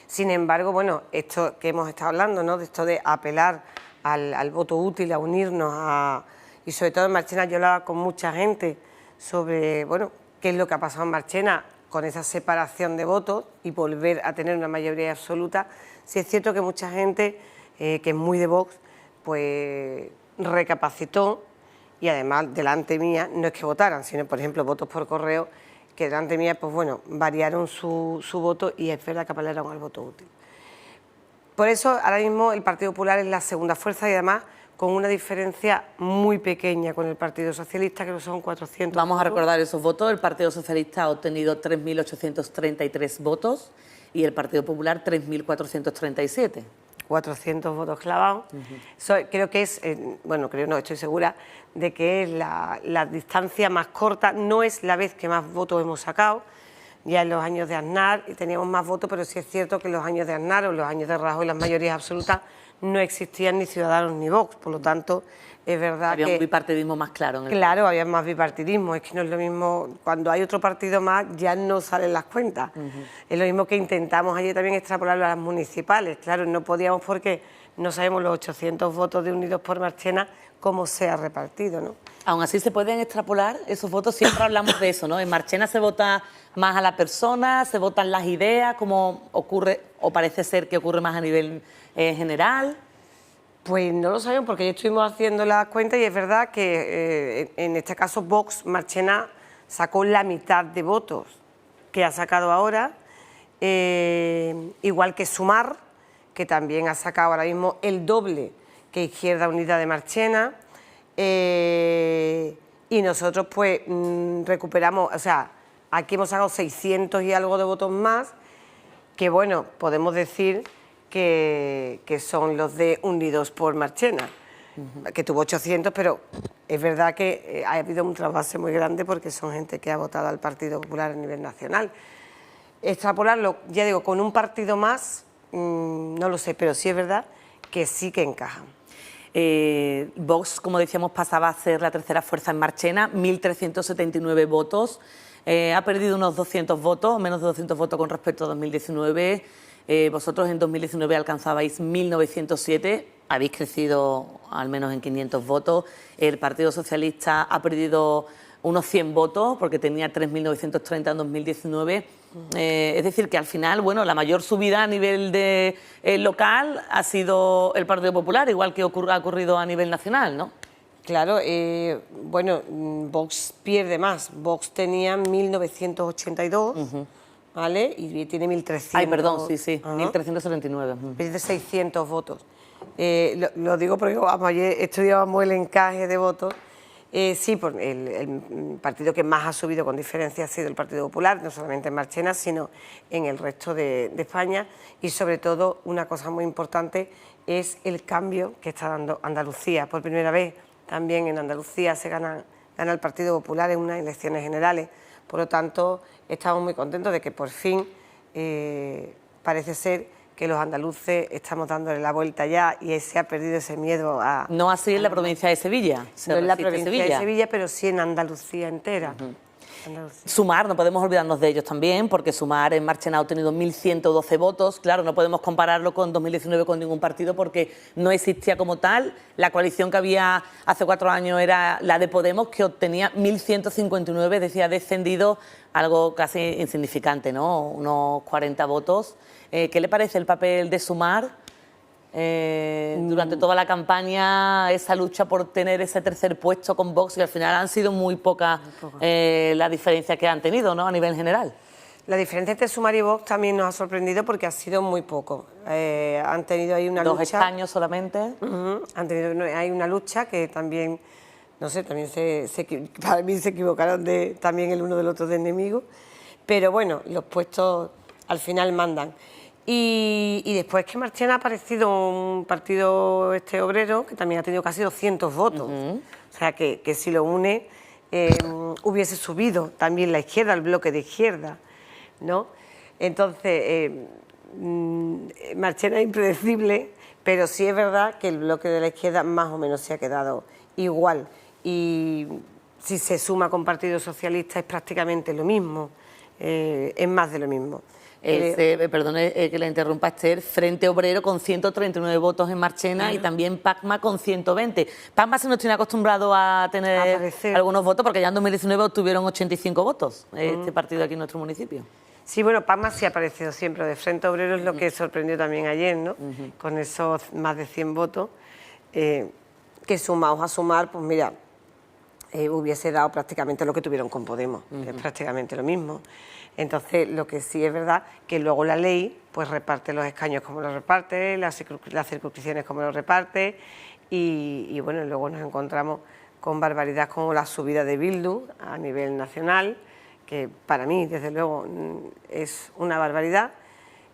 Sin embargo, bueno, esto que hemos estado hablando, ¿no?, de esto de apelar al voto útil, a unirnos, y sobre todo en Marchena yo hablaba con mucha gente sobre, bueno, qué es lo que ha pasado en Marchena con esa separación de votos y volver a tener una mayoría absoluta. Sí es cierto que mucha gente que es muy de Vox, pues recapacitó, y además delante mía no es que votaran, sino por ejemplo votos por correo, que delante mía pues bueno, variaron su voto y es verdad que apelaron al voto útil. Por eso ahora mismo el Partido Popular es la segunda fuerza y además con una diferencia muy pequeña con el Partido Socialista, que son 400 Vamos a votos. recordar esos votos. El Partido Socialista ha obtenido 3.833 votos y el Partido Popular 3.437. 400 votos clavados. Creo que es, bueno, creo no, estoy segura de que es la distancia más corta, no es la vez que más votos hemos sacado. Ya en los años de Aznar teníamos más votos, pero sí es cierto que en los años de Aznar o en los años de Rajoy las mayorías absolutas no existían ni Ciudadanos ni Vox, por lo tanto es verdad había que... un bipartidismo más claro. Claro, había más bipartidismo, es que no es lo mismo, cuando hay otro partido más ya no salen las cuentas. Es lo mismo que intentamos ayer también extrapolarlo a las municipales, claro, no podíamos porque no sabemos los 800 votos de Unidos por Marchena cómo se ha repartido, ¿no? Aún así se pueden extrapolar esos votos, siempre hablamos de eso, ¿no? En Marchena se vota más a la persona, se votan las ideas, como ocurre, o parece ser que ocurre más a nivel general. Pues no lo sabemos porque ya estuvimos haciendo las cuentas y es verdad que en este caso Vox Marchena sacó la mitad de votos que ha sacado ahora, igual que Sumar, que también ha sacado ahora mismo el doble que Izquierda Unida de Marchena, y nosotros pues recuperamos, o sea, aquí hemos sacado 600 y algo de votos más, que bueno, podemos decir que son los de Unidos por Marchena, que tuvo 800, pero es verdad que ha habido un trasvase muy grande porque son gente que ha votado al Partido Popular a nivel nacional. Extrapolarlo, ya digo, con un partido más, no lo sé, pero sí es verdad que sí que encajan. Vox, como decíamos, pasaba a ser la tercera fuerza en Marchena, 1.379 votos, ha perdido unos 200 votos, menos de 200 votos con respecto a 2019. Vosotros en 2019 alcanzabais 1.907, habéis crecido al menos en 500 votos. El Partido Socialista ha perdido unos 100 votos porque tenía 3.930 en 2019. Es decir, que al final, bueno, la mayor subida a nivel de local ha sido el Partido Popular, igual que ha ocurrido a nivel nacional, ¿no? Claro, bueno, Vox pierde más. Vox tenía 1.982, ¿vale? Y tiene 1.300. Ay, perdón, sí, 1.379. Pierde 600 votos. Lo digo porque vamos, ayer estudiábamos el encaje de votos. Sí, el partido que más ha subido con diferencia ha sido el Partido Popular, no solamente en Marchena, sino en el resto de España. Y sobre todo, una cosa muy importante es el cambio que está dando Andalucía. Por primera vez también en Andalucía se gana el Partido Popular en unas elecciones generales. Por lo tanto, estamos muy contentos de que por fin parece ser que los andaluces estamos dándole la vuelta ya y se ha perdido ese miedo a... No así en la provincia de Sevilla. No en la provincia de Sevilla, pero sí en Andalucía entera. Sumar, no podemos olvidarnos de ellos también, porque Sumar en Marchena ha obtenido 1.112 votos. Claro, no podemos compararlo con 2019 con ningún partido porque no existía como tal. La coalición que había hace 4 años era la de Podemos, que obtenía 1.159, es decir, ha descendido algo casi insignificante, ¿no? Unos 40 votos. ¿Qué le parece el papel de Sumar durante toda la campaña, esa lucha por tener ese tercer puesto con Vox, y al final han sido muy pocas las diferencias que han tenido, ¿no?, a nivel general? La diferencia entre Sumar y Vox también nos ha sorprendido porque ha sido muy poco. Han tenido ahí una lucha... 2 escaños solamente. Han tenido hay una lucha que también, no sé, también para mí se equivocaron también el uno del otro de enemigo, pero bueno, los puestos al final mandan. Y después que Marchena ha aparecido un partido obrero que también ha tenido casi 200 votos. O sea, que si lo une hubiese subido también la izquierda, el bloque de izquierda, ¿no? Entonces, Marchena es impredecible, pero sí es verdad que el bloque de la izquierda más o menos se ha quedado igual. Y si se suma con Partido Socialista es prácticamente lo mismo. es más de lo mismo. Perdone que la interrumpa, Esther, Frente Obrero con 139 votos en Marchena y también PACMA con 120. PACMA se nos tiene acostumbrado a tener algunos votos porque ya en 2019 obtuvieron 85 votos este partido aquí en nuestro municipio. Sí, bueno, PACMA sí ha aparecido siempre. De Frente Obrero es lo que sorprendió también ayer, ¿no? Con esos más de 100 votos, que sumados a sumar, pues mira, hubiese dado prácticamente lo que tuvieron con Podemos, que es prácticamente lo mismo. Entonces, lo que sí es verdad que luego la ley pues reparte los escaños como los reparte, las circunscripciones como los reparte y bueno, luego nos encontramos con barbaridades como la subida de Bildu a nivel nacional, que para mí, desde luego, es una barbaridad.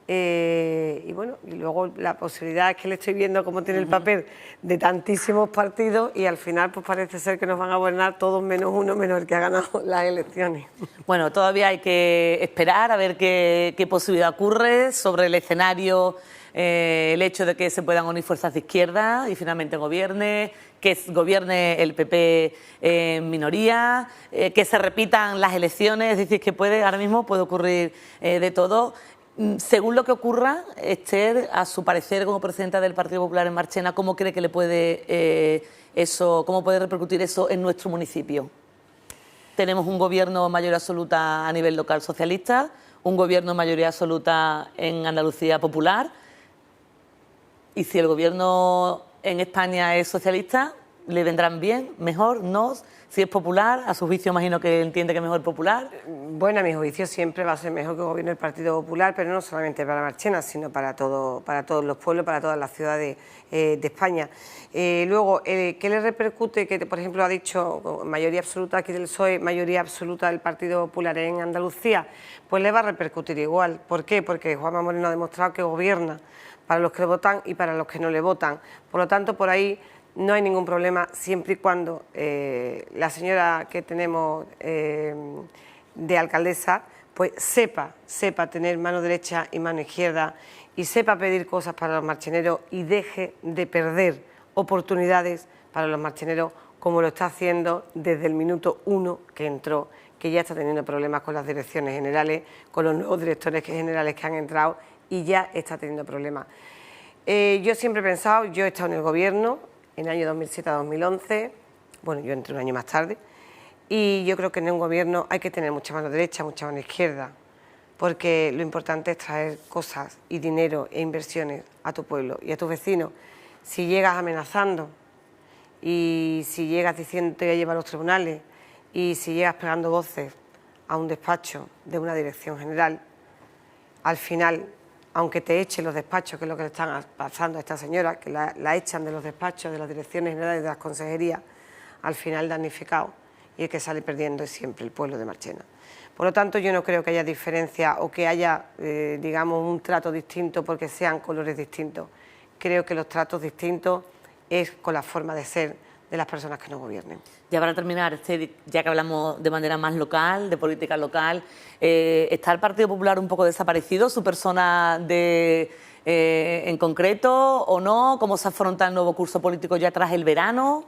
Y bueno, y luego la posibilidad es que le estoy viendo cómo tiene el papel de tantísimos partidos y al final pues parece ser que nos van a gobernar todos menos uno, menos el que ha ganado las elecciones. Bueno, todavía hay que esperar a ver qué posibilidad ocurre sobre el escenario, el hecho de que se puedan unir fuerzas de izquierda y finalmente gobierne, que gobierne el PP en minoría, que se repitan las elecciones, es decir, que ahora mismo puede ocurrir de todo. Según lo que ocurra, Esther, a su parecer como presidenta del Partido Popular en Marchena, ¿cómo cree que le puede cómo puede repercutir eso en nuestro municipio? Tenemos un gobierno mayoría absoluta a nivel local socialista, un gobierno mayoría absoluta en Andalucía popular, y si el gobierno en España es socialista, ¿le vendrán bien, mejor, no? Si es popular, a su juicio imagino que entiende que es mejor popular. Bueno, a mi juicio siempre va a ser mejor que gobierne el Partido Popular, pero no solamente para Marchena, sino para todos los pueblos, para todas las ciudades de España. Luego, ¿qué le repercute? Que, por ejemplo, ha dicho mayoría absoluta aquí del PSOE, mayoría absoluta del Partido Popular en Andalucía, pues le va a repercutir igual. ¿Por qué? Porque Juanma Moreno ha demostrado que gobierna para los que le votan y para los que no le votan. Por lo tanto, por ahí no hay ningún problema, siempre y cuando la señora que tenemos de alcaldesa pues sepa tener mano derecha y mano izquierda y sepa pedir cosas para los marcheneros y deje de perder oportunidades para los marcheneros como lo está haciendo desde el minuto 1 que entró, que ya está teniendo problemas con las direcciones generales, con los nuevos directores generales que han entrado y ya está teniendo problemas. Yo siempre he pensado, yo he estado en el gobierno en el año 2007 a 2011, bueno, yo entré un año más tarde, y yo creo que en un gobierno hay que tener mucha mano derecha, mucha mano izquierda, porque lo importante es traer cosas y dinero e inversiones a tu pueblo y a tus vecinos. Si llegas amenazando y si llegas diciendo te voy a llevar a los tribunales y si llegas pegando voces a un despacho de una dirección general, al final, aunque te echen los despachos, que es lo que le están pasando a esta señora, que la echan de los despachos, de las direcciones generales, de las consejerías, al final damnificado, y el que sale perdiendo es siempre el pueblo de Marchena. Por lo tanto, yo no creo que haya diferencia o que haya, digamos, un trato distinto porque sean colores distintos. Creo que los tratos distintos es con la forma de ser de las personas que nos gobiernen. Ya para terminar, ya que hablamos de manera más local, de política local, ¿está el Partido Popular un poco desaparecido, su persona en concreto o no? ¿Cómo se afronta el nuevo curso político ya tras el verano?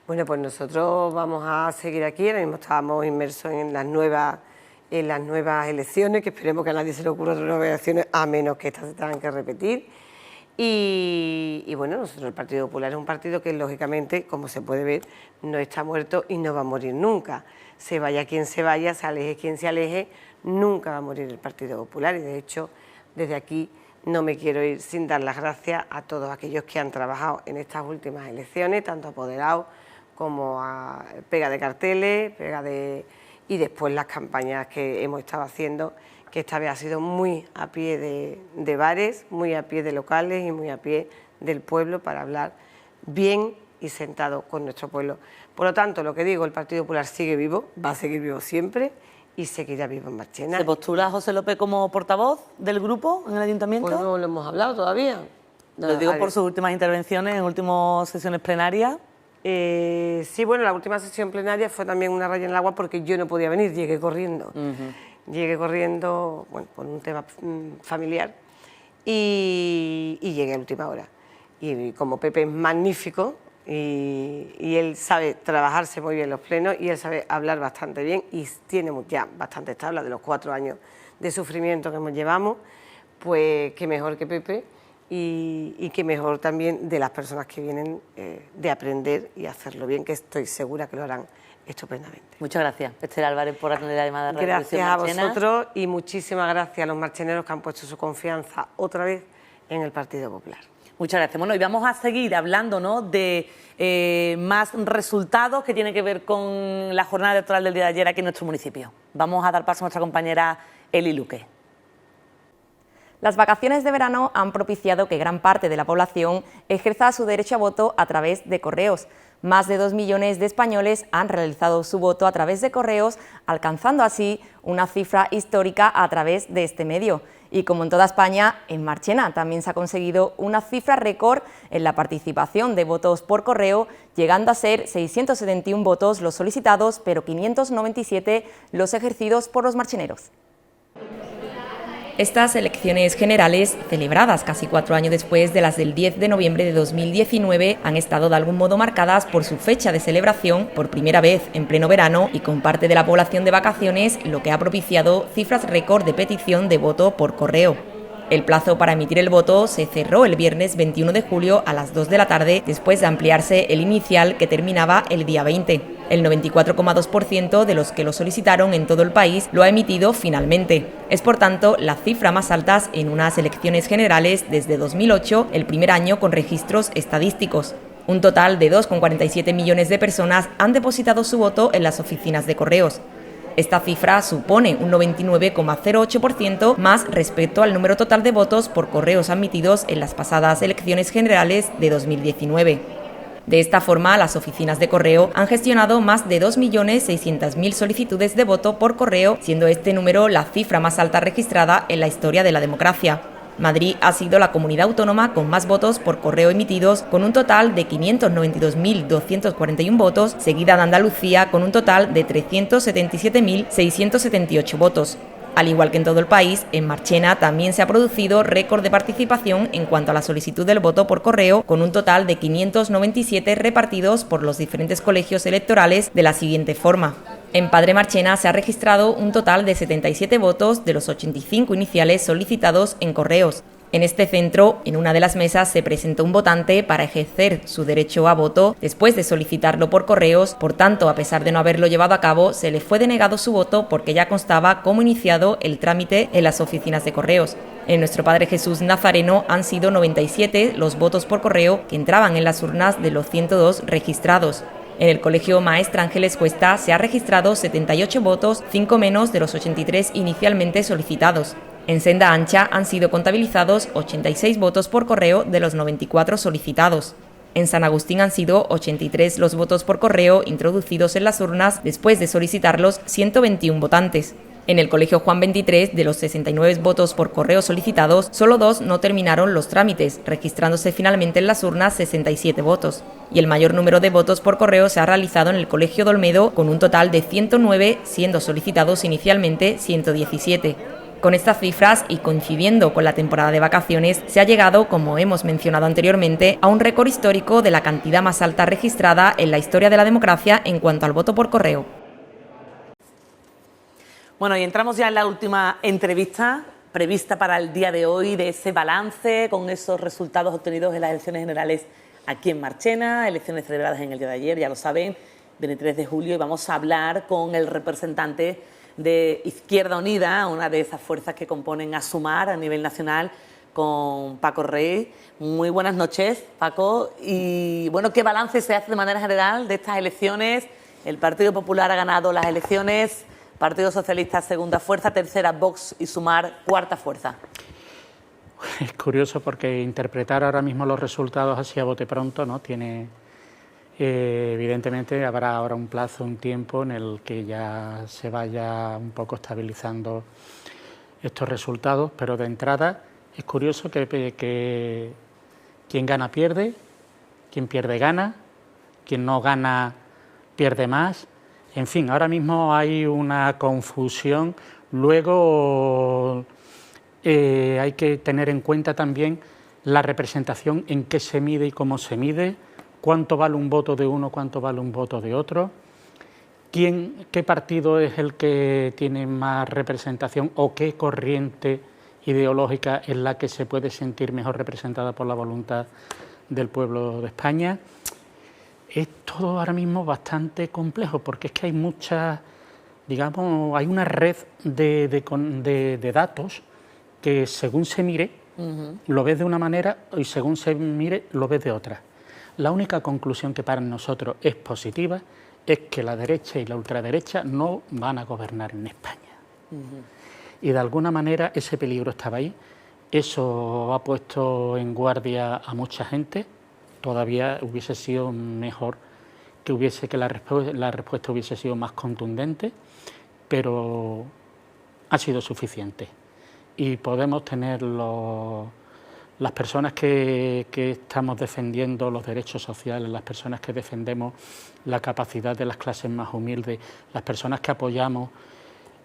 Bueno, pues nosotros vamos a seguir aquí, ahora mismo estábamos inmersos en las nuevas elecciones, que esperemos que a nadie se le ocurra otras nuevas elecciones, a menos que estas se tengan que repetir. Y bueno, nosotros el Partido Popular es un partido que lógicamente, como se puede ver, no está muerto y no va a morir nunca. Se vaya quien se vaya, se aleje quien se aleje, nunca va a morir el Partido Popular. Y de hecho, desde aquí no me quiero ir sin dar las gracias a todos aquellos que han trabajado en estas últimas elecciones, tanto apoderados como a pega de carteles, y después las campañas que hemos estado haciendo, que esta vez ha sido muy a pie de bares, muy a pie de locales y muy a pie del pueblo para hablar bien y sentado con nuestro pueblo. Por lo tanto, lo que digo, el Partido Popular sigue vivo, va a seguir vivo siempre y seguirá vivo en Marchena. ¿Se postula José López como portavoz del grupo en el ayuntamiento? Pues no lo hemos hablado todavía. Lo digo por sus últimas intervenciones en últimas sesiones plenarias. Sí, bueno, la última sesión plenaria fue también una raya en el agua porque yo no podía venir, llegué corriendo. Llegué corriendo, bueno, por un tema familiar y llegué a última hora. Y como Pepe es magnífico, y él sabe trabajarse muy bien los plenos y él sabe hablar bastante bien y tiene ya bastantes tablas de los 4 años de sufrimiento que llevamos, pues qué mejor que Pepe y qué mejor también de las personas que vienen de aprender y hacerlo bien, que estoy segura que lo harán estupendamente. Muchas gracias, Esther Álvarez, por atender la llamada de Radio Gracias Televisión a Marchena. vosotros y muchísimas gracias a los marcheneros que han puesto su confianza otra vez en el Partido Popular. Muchas gracias. Bueno, y vamos a seguir hablando, ¿no?, de más resultados que tienen que ver con la jornada electoral del día de ayer aquí en nuestro municipio. Vamos a dar paso a nuestra compañera Eli Luque. Las vacaciones de verano han propiciado que gran parte de la población ejerza su derecho a voto a través de correos. Más de 2 millones de españoles han realizado su voto a través de correos, alcanzando así una cifra histórica a través de este medio. Y como en toda España, en Marchena también se ha conseguido una cifra récord en la participación de votos por correo, llegando a ser 671 votos los solicitados, pero 597 los ejercidos por los marcheneros. Estas elecciones generales, celebradas casi 4 años después de las del 10 de noviembre de 2019, han estado de algún modo marcadas por su fecha de celebración, por primera vez en pleno verano y con parte de la población de vacaciones, lo que ha propiciado cifras récord de petición de voto por correo. El plazo para emitir el voto se cerró el viernes 21 de julio a las 2 de la tarde, después de ampliarse el inicial que terminaba el día 20. El 94,2% de los que lo solicitaron en todo el país lo ha emitido finalmente. Es, por tanto, la cifra más alta en unas elecciones generales desde 2008, el primer año con registros estadísticos. Un total de 2,47 millones de personas han depositado su voto en las oficinas de correos. Esta cifra supone un 99,08% más respecto al número total de votos por correos admitidos en las pasadas elecciones generales de 2019. De esta forma, las oficinas de correo han gestionado más de 2.600.000 solicitudes de voto por correo, siendo este número la cifra más alta registrada en la historia de la democracia. Madrid ha sido la comunidad autónoma con más votos por correo emitidos, con un total de 592.241 votos, seguida de Andalucía con un total de 377.678 votos. Al igual que en todo el país, en Marchena también se ha producido récord de participación en cuanto a la solicitud del voto por correo, con un total de 597 repartidos por los diferentes colegios electorales de la siguiente forma. En Padre Marchena se ha registrado un total de 77 votos de los 85 iniciales solicitados en correos. En este centro, en una de las mesas, se presentó un votante para ejercer su derecho a voto después de solicitarlo por correos. Por tanto, a pesar de no haberlo llevado a cabo, se le fue denegado su voto porque ya constaba como iniciado el trámite en las oficinas de correos. En nuestro Padre Jesús Nazareno han sido 97 los votos por correo que entraban en las urnas de los 102 registrados. En el Colegio Maestra Ángeles Cuesta se ha registrado 78 votos, 5 menos de los 83 inicialmente solicitados. En Senda Ancha han sido contabilizados 86 votos por correo de los 94 solicitados. En San Agustín han sido 83 los votos por correo introducidos en las urnas después de solicitarlos 121 votantes. En el Colegio Juan 23, de los 69 votos por correo solicitados, solo 2 no terminaron los trámites, registrándose finalmente en las urnas 67 votos. Y el mayor número de votos por correo se ha realizado en el Colegio de Olmedo, con un total de 109, siendo solicitados inicialmente 117. Con estas cifras y coincidiendo con la temporada de vacaciones, se ha llegado, como hemos mencionado anteriormente, a un récord histórico de la cantidad más alta registrada en la historia de la democracia en cuanto al voto por correo. Bueno, y entramos ya en la última entrevista prevista para el día de hoy, de ese balance con esos resultados obtenidos en las elecciones generales aquí en Marchena, elecciones celebradas en el día de ayer, ya lo saben, 23 de julio, y vamos a hablar con el representante de Izquierda Unida, una de esas fuerzas que componen a Sumar a nivel nacional, con Paco Rey. Muy buenas noches, Paco. Y bueno, ¿qué balance se hace de manera general de estas elecciones? El Partido Popular ha ganado las elecciones, Partido Socialista segunda fuerza, tercera Vox y Sumar cuarta fuerza. Es curioso porque interpretar ahora mismo los resultados así a bote pronto no tiene... evidentemente habrá ahora un plazo, un tiempo en el que ya se vaya un poco estabilizando estos resultados, pero de entrada es curioso que quien gana pierde, quien pierde gana, quien no gana pierde más. En fin, ahora mismo hay una confusión. Luego hay que tener en cuenta también la representación, en qué se mide y cómo se mide. cuánto vale un voto de uno, cuánto vale un voto de otro, qué partido es el que tiene más representación o qué corriente ideológica es la que se puede sentir mejor representada por la voluntad del pueblo de España. Es todo ahora mismo bastante complejo, porque es que hay muchas, digamos, hay una red de datos que según se mire, lo ves de una manera y según se mire, lo ves de otra. La única conclusión que para nosotros es positiva es que la derecha y la ultraderecha no van a gobernar en España. Y de alguna manera ese peligro estaba ahí. Eso ha puesto en guardia a mucha gente. Todavía hubiese sido mejor que la respuesta hubiese sido más contundente, pero ha sido suficiente. Y podemos tener las personas que estamos defendiendo los derechos sociales, las personas que defendemos la capacidad de las clases más humildes, las personas que apoyamos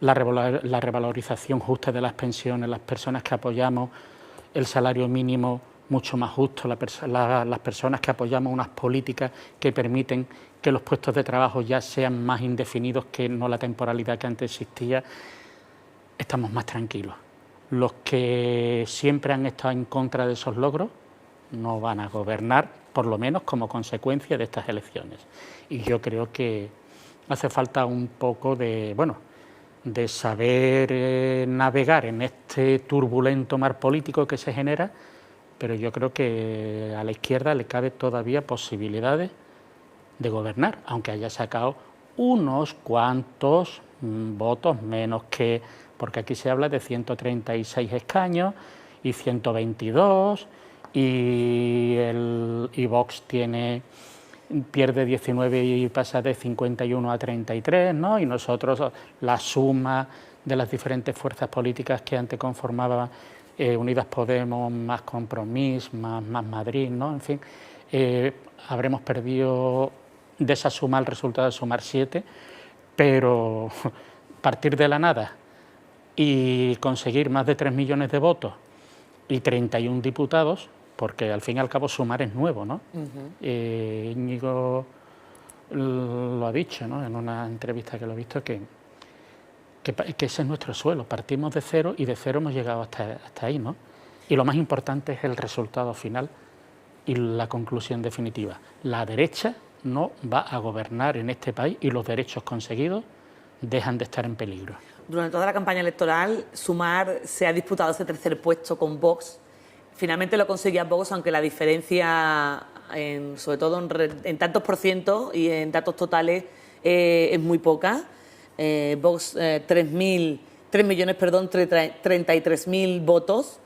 la revalorización justa de las pensiones, las personas que apoyamos el salario mínimo mucho más justo, las personas que apoyamos unas políticas que permiten que los puestos de trabajo ya sean más indefinidos, que no la temporalidad que antes existía, estamos más tranquilos. Los que siempre han estado en contra de esos logros no van a gobernar, por lo menos como consecuencia de estas elecciones. Y yo creo que hace falta un poco de saber navegar en este turbulento mar político que se genera, pero yo creo que a la izquierda le cabe todavía posibilidades de gobernar, aunque haya sacado unos cuantos votos menos que, porque aquí se habla de 136 escaños y 122, y Vox pierde 19 y pasa de 51 a 33, ¿no? Y nosotros, la suma de las diferentes fuerzas políticas que antes conformaban Unidas Podemos, más Compromís, más Madrid, ¿no? En fin, habremos perdido de esa suma el resultado de sumar 7, pero partir de la nada y conseguir más de 3 millones de votos y 31 diputados, porque al fin y al cabo sumar es nuevo, ¿no? Íñigo lo ha dicho, ¿no?, en una entrevista que lo he visto, que ese es nuestro suelo, partimos de cero y de cero hemos llegado hasta ahí, ¿no? Y lo más importante es el resultado final y la conclusión definitiva. La derecha no va a gobernar en este país y los derechos conseguidos dejan de estar en peligro. Durante toda la campaña electoral, Sumar se ha disputado ese tercer puesto con Vox. Finalmente lo conseguía Vox, aunque la diferencia, sobre todo en tantos por ciento y en datos totales, es muy poca. Vox 33.000 votos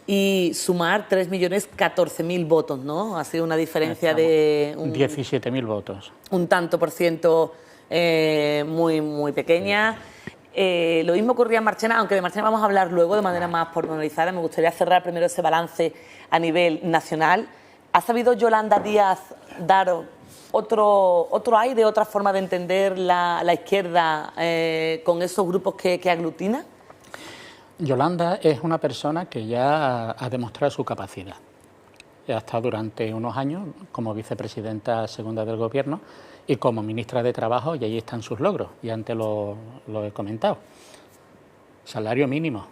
y Sumar 3.014.000 votos, ¿no? Ha sido una diferencia de 17.000 votos. Un tanto por ciento muy pequeña. Lo mismo ocurría en Marchena, aunque de Marchena vamos a hablar luego de manera más pormenorizada. Me gustaría cerrar primero ese balance a nivel nacional. ¿Ha sabido Yolanda Díaz dar otro aire, otra forma de entender la izquierda con esos grupos que aglutina? Yolanda es una persona que ya ha demostrado su capacidad. Ha estado durante unos años como vicepresidenta segunda del Gobierno y como ministra de Trabajo, y ahí están sus logros, y antes lo he comentado. Salario mínimo,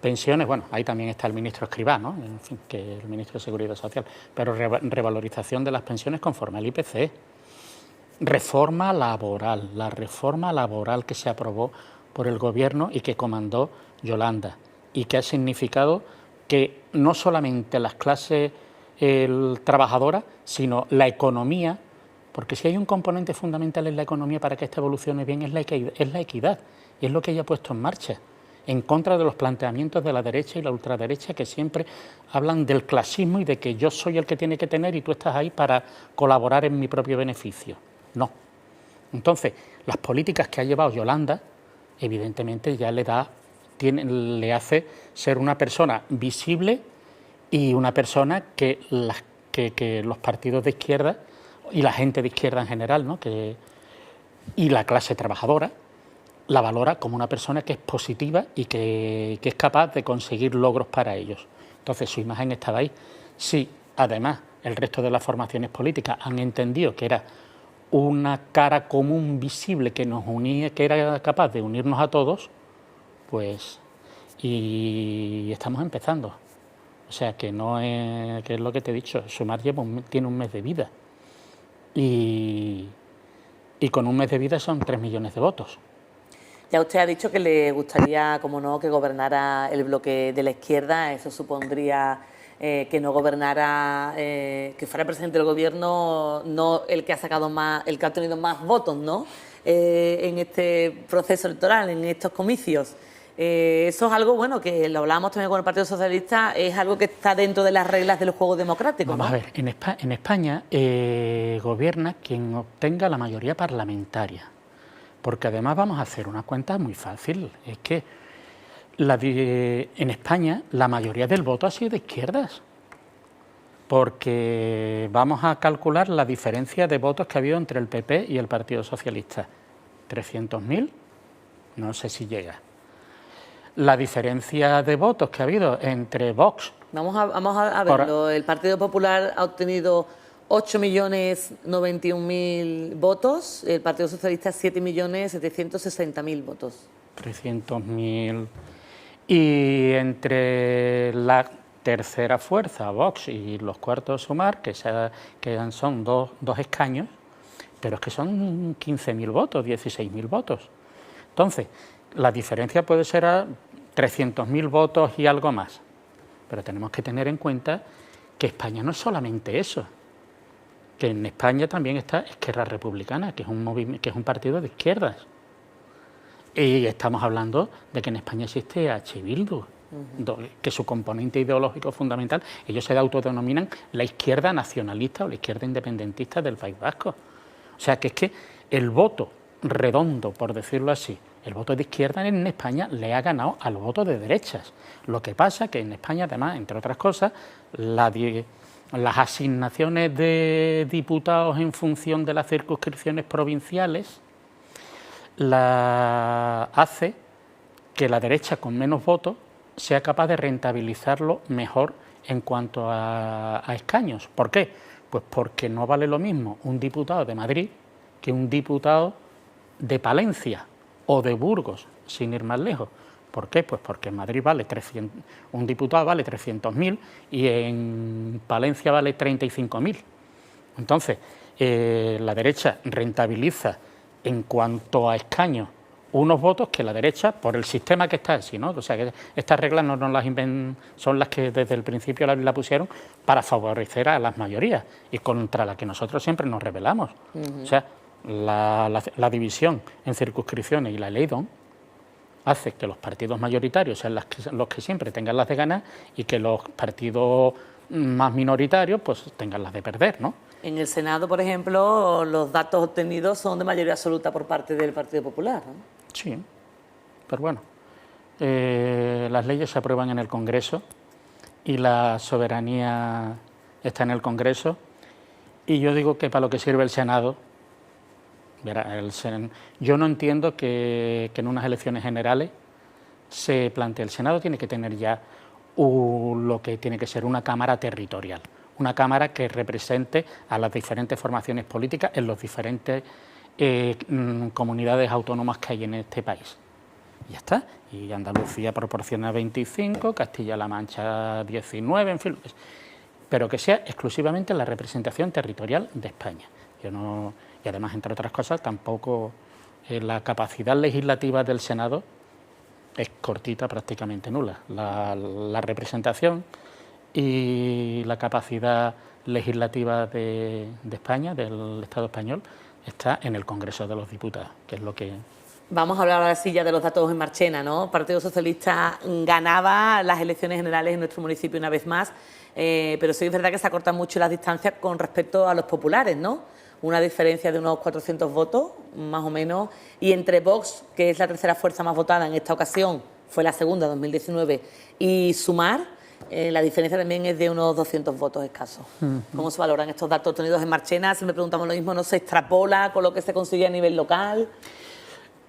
pensiones, bueno, ahí también está el ministro Escrivá, ¿no?, en fin, que es el ministro de Seguridad Social, pero revalorización de las pensiones conforme al IPC. Reforma laboral, la reforma laboral que se aprobó por el Gobierno y que comandó Yolanda, y que ha significado que no solamente las clases trabajadoras, sino la economía, porque si hay un componente fundamental en la economía para que esta evolucione bien es la equidad, y es lo que ella ha puesto en marcha, en contra de los planteamientos de la derecha y la ultraderecha, que siempre hablan del clasismo y de que yo soy el que tiene que tener y tú estás ahí para colaborar en mi propio beneficio. No. Entonces, las políticas que ha llevado Yolanda, evidentemente ya le hace ser una persona visible y una persona que los partidos de izquierda y la gente de izquierda en general, ¿no?, y la clase trabajadora la valora como una persona que es positiva y que es capaz de conseguir logros para ellos. Entonces su imagen estaba ahí. Sí, además el resto de las formaciones políticas han entendido que era una cara común visible que nos unía, que era capaz de unirnos a todos, pues, y estamos empezando. O sea, que no es, que es lo que te he dicho, Sumar tiene un mes de vida. Y con un mes de vida son 3 millones de votos. Ya usted ha dicho que le gustaría, como no, que gobernara el bloque de la izquierda. Eso supondría que no gobernara, que fuera presidente del gobierno, no el que ha sacado más, el que ha tenido más votos, ¿no? En este proceso electoral, en estos comicios. Eso es algo, bueno, que lo hablábamos también con el Partido Socialista, es algo que está dentro de las reglas del juego democrático, ¿no? Vamos a ver, en España gobierna quien obtenga la mayoría parlamentaria, porque además vamos a hacer una cuenta muy fácil, es que en España la mayoría del voto ha sido de izquierdas, porque vamos a calcular la diferencia de votos que ha habido entre el PP y el Partido Socialista. 300.000, no sé si llega. La diferencia de votos que ha habido entre Vox... Vamos a verlo. El Partido Popular ha obtenido 8.091.000 votos, el Partido Socialista 7.760.000 votos. 300.000. Y entre la tercera fuerza, Vox, y los cuartos Sumar, que son dos escaños, pero es que son 15.000 votos, 16.000 votos. Entonces, la diferencia puede ser a 300.000 votos y algo más, pero tenemos que tener en cuenta que España no es solamente eso, que en España también está Esquerra Republicana, que es un partido de izquierdas, y estamos hablando de que en España existe H. Bildu, que su componente ideológico fundamental, ellos se autodenominan la izquierda nacionalista o la izquierda independentista del País Vasco. O sea que es que el voto redondo, por decirlo así, el voto de izquierda en España le ha ganado al voto de derechas. Lo que pasa es que en España, además, entre otras cosas, las asignaciones de diputados en función de las circunscripciones provinciales hace que la derecha con menos votos sea capaz de rentabilizarlo mejor en cuanto a escaños. ¿Por qué? Pues porque no vale lo mismo un diputado de Madrid que un diputado de Palencia o de Burgos, sin ir más lejos. ¿Por qué? Pues porque en Madrid un diputado vale 300.000 y en Palencia vale 35.000. Entonces, la derecha rentabiliza en cuanto a escaños unos votos que la derecha, por el sistema que está así, ¿no? O sea, que estas reglas no nos las inventan, son las que desde el principio la pusieron para favorecer a las mayorías y contra las que nosotros siempre nos rebelamos. O sea, la división en circunscripciones y la ley DON hace que los partidos mayoritarios sean los que siempre tengan las de ganar y que los partidos más minoritarios pues tengan las de perder, ¿no? En el Senado, por ejemplo, los datos obtenidos son de mayoría absoluta por parte del Partido Popular, ¿no? Sí, pero bueno, las leyes se aprueban en el Congreso y la soberanía está en el Congreso, y yo digo que para lo que sirve el Senado, yo no entiendo que en unas elecciones generales se plantee. El Senado tiene que tener ya lo que tiene que ser una Cámara territorial, una Cámara que represente a las diferentes formaciones políticas en las diferentes comunidades autónomas que hay en este país. Y ya está. Y Andalucía proporciona 25, Castilla-La Mancha 19, en fin. Pero que sea exclusivamente la representación territorial de España. Y además, entre otras cosas, tampoco la capacidad legislativa del Senado es cortita, prácticamente nula. La representación y la capacidad legislativa de España, del Estado español, está en el Congreso de los Diputados, que es lo que... Vamos a hablar ahora sí ya de los datos en Marchena, ¿no? El Partido Socialista ganaba las elecciones generales en nuestro municipio una vez más, pero sí es verdad que se acortan mucho las distancias con respecto a los populares, ¿no? Una diferencia de unos 400 votos, más o menos, y entre Vox, que es la tercera fuerza más votada en esta ocasión, fue la segunda, 2019, y Sumar, la diferencia también es de unos 200 votos escasos. ¿Cómo se valoran estos datos obtenidos en Marchena? Si me preguntamos lo mismo, ¿no se extrapola con lo que se consigue a nivel local?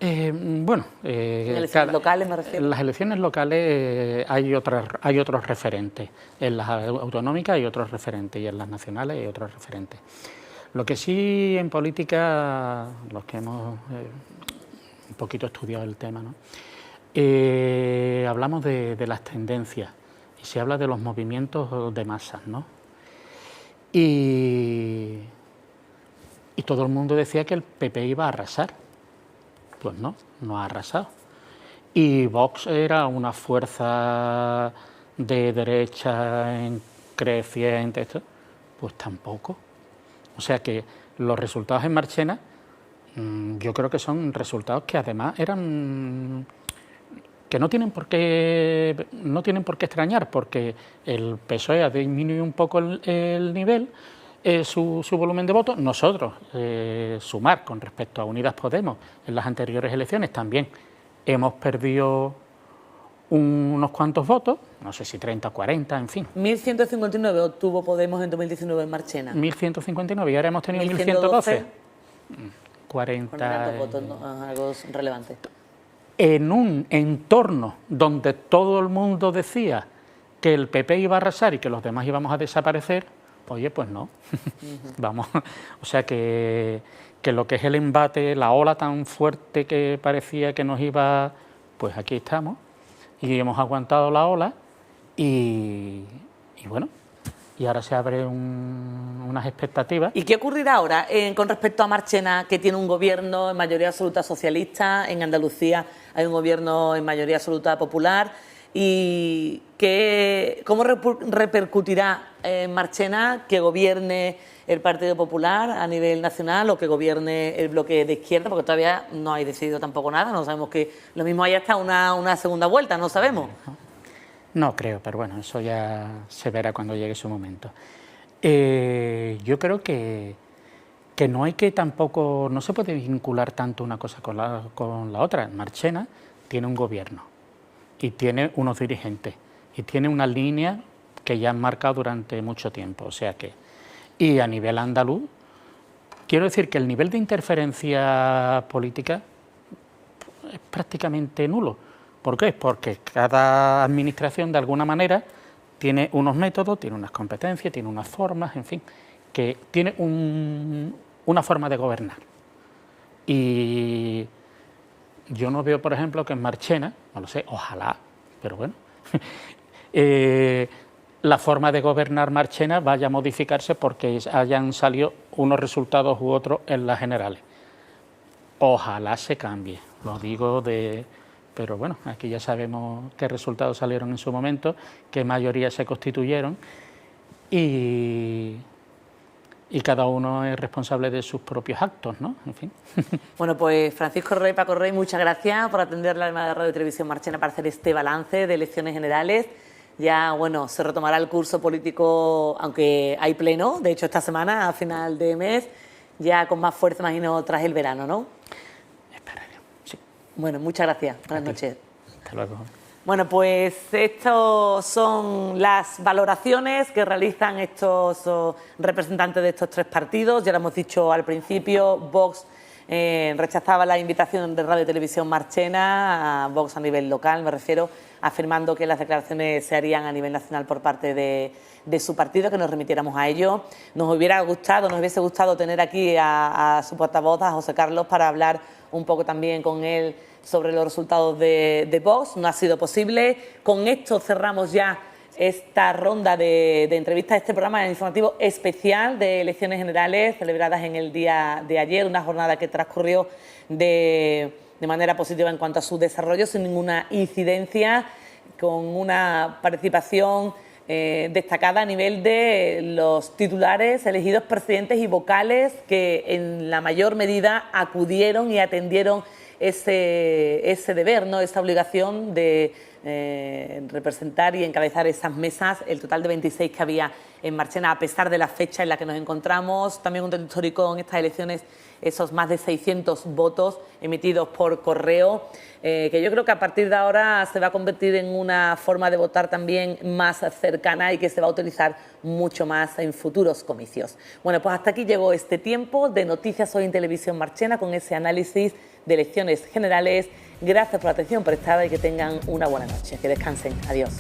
Bueno, en elecciones locales me refiero. En las elecciones locales hay otros referentes. En las autonómicas hay otros referentes y en las nacionales hay otros referentes. Lo que sí en política, los que hemos un poquito estudiado el tema, ¿no? Hablamos de las tendencias y se habla de los movimientos de masas, ¿no? Y todo el mundo decía que el PP iba a arrasar. Pues no, no ha arrasado. Y Vox era una fuerza de derecha creciente, pues tampoco. O sea que los resultados en Marchena, yo creo que son resultados que además eran que no tienen por qué extrañar, porque el PSOE ha disminuido un poco el nivel, su volumen de votos. Nosotros, Sumar, con respecto a Unidas Podemos, en las anteriores elecciones también hemos perdido unos cuantos votos, no sé si 30 o 40, en fin. 1.159 obtuvo Podemos en 2019 en Marchena. 1.159 y ahora hemos tenido 1.112. 40 votos, ¿no? Algo relevante. En un entorno donde todo el mundo decía que el PP iba a arrasar y que los demás íbamos a desaparecer, oye, pues no. Vamos, o sea que lo que es el embate, la ola tan fuerte que parecía que nos iba, pues aquí estamos y hemos aguantado la ola y bueno, y ahora se abren unas expectativas. ¿Y qué ocurrirá ahora con respecto a Marchena, que tiene un gobierno en mayoría absoluta socialista? En Andalucía hay un gobierno en mayoría absoluta popular. ¿Y cómo repercutirá en Marchena que gobierne el Partido Popular a nivel nacional o que gobierne el bloque de izquierda? Porque todavía no hay decidido tampoco nada, no sabemos, que lo mismo hay hasta una segunda vuelta, no sabemos. No creo, pero bueno, eso ya se verá cuando llegue su momento. Yo creo que no hay que tampoco, no se puede vincular tanto una cosa con la otra. Marchena tiene un gobierno y tiene unos dirigentes y tiene una línea que ya han marcado durante mucho tiempo, o sea que, y a nivel andaluz, quiero decir que el nivel de interferencia política es prácticamente nulo. ¿Por qué? Porque cada administración de alguna manera tiene unos métodos, tiene unas competencias, tiene unas formas, en fin, que tiene una forma de gobernar. Y yo no veo, por ejemplo, que en Marchena, no lo sé, ojalá, pero bueno, la forma de gobernar Marchena vaya a modificarse porque hayan salido unos resultados u otros en las generales. Ojalá se cambie, lo digo pero bueno, aquí ya sabemos qué resultados salieron en su momento, qué mayorías se constituyeron y cada uno es responsable de sus propios actos, ¿no? En fin. Bueno, pues Francisco Rey, Paco Rey, muchas gracias por atender la llamada de Radio y Televisión Marchena para hacer este balance de elecciones generales. Ya, bueno, se retomará el curso político, aunque hay pleno, de hecho esta semana, a final de mes, ya con más fuerza, imagino, tras el verano, ¿no? Sí. Bueno, muchas gracias. Buenas noches. Hasta luego. Bueno, pues estas son las valoraciones que realizan estos representantes de estos tres partidos. Ya lo hemos dicho al principio, Vox rechazaba la invitación de Radio y Televisión Marchena, a Vox a nivel local, me refiero, afirmando que las declaraciones se harían a nivel nacional por parte de su partido, que nos remitiéramos a ello. Nos hubiese gustado tener aquí a su portavoz, a José Carlos, para hablar un poco también con él sobre los resultados de Vox. No ha sido posible. Con esto cerramos ya esta ronda de entrevistas, este programa informativo especial de elecciones generales celebradas en el día de ayer, una jornada que transcurrió de manera positiva en cuanto a su desarrollo, sin ninguna incidencia, con una participación destacada a nivel de los titulares elegidos presidentes y vocales, que en la mayor medida acudieron y atendieron ese deber, ¿no?, esa obligación de representar y encabezar esas mesas, el total de 26 que había en Marchena, a pesar de la fecha en la que nos encontramos. También un dato histórico en estas elecciones, esos más de 600 votos emitidos por correo, que yo creo que a partir de ahora se va a convertir en una forma de votar también más cercana y que se va a utilizar mucho más en futuros comicios. Bueno, pues hasta aquí llegó este tiempo de Noticias Hoy en Televisión Marchena, con ese análisis de elecciones generales. Gracias por la atención prestada y que tengan una buena noche. Que descansen. Adiós.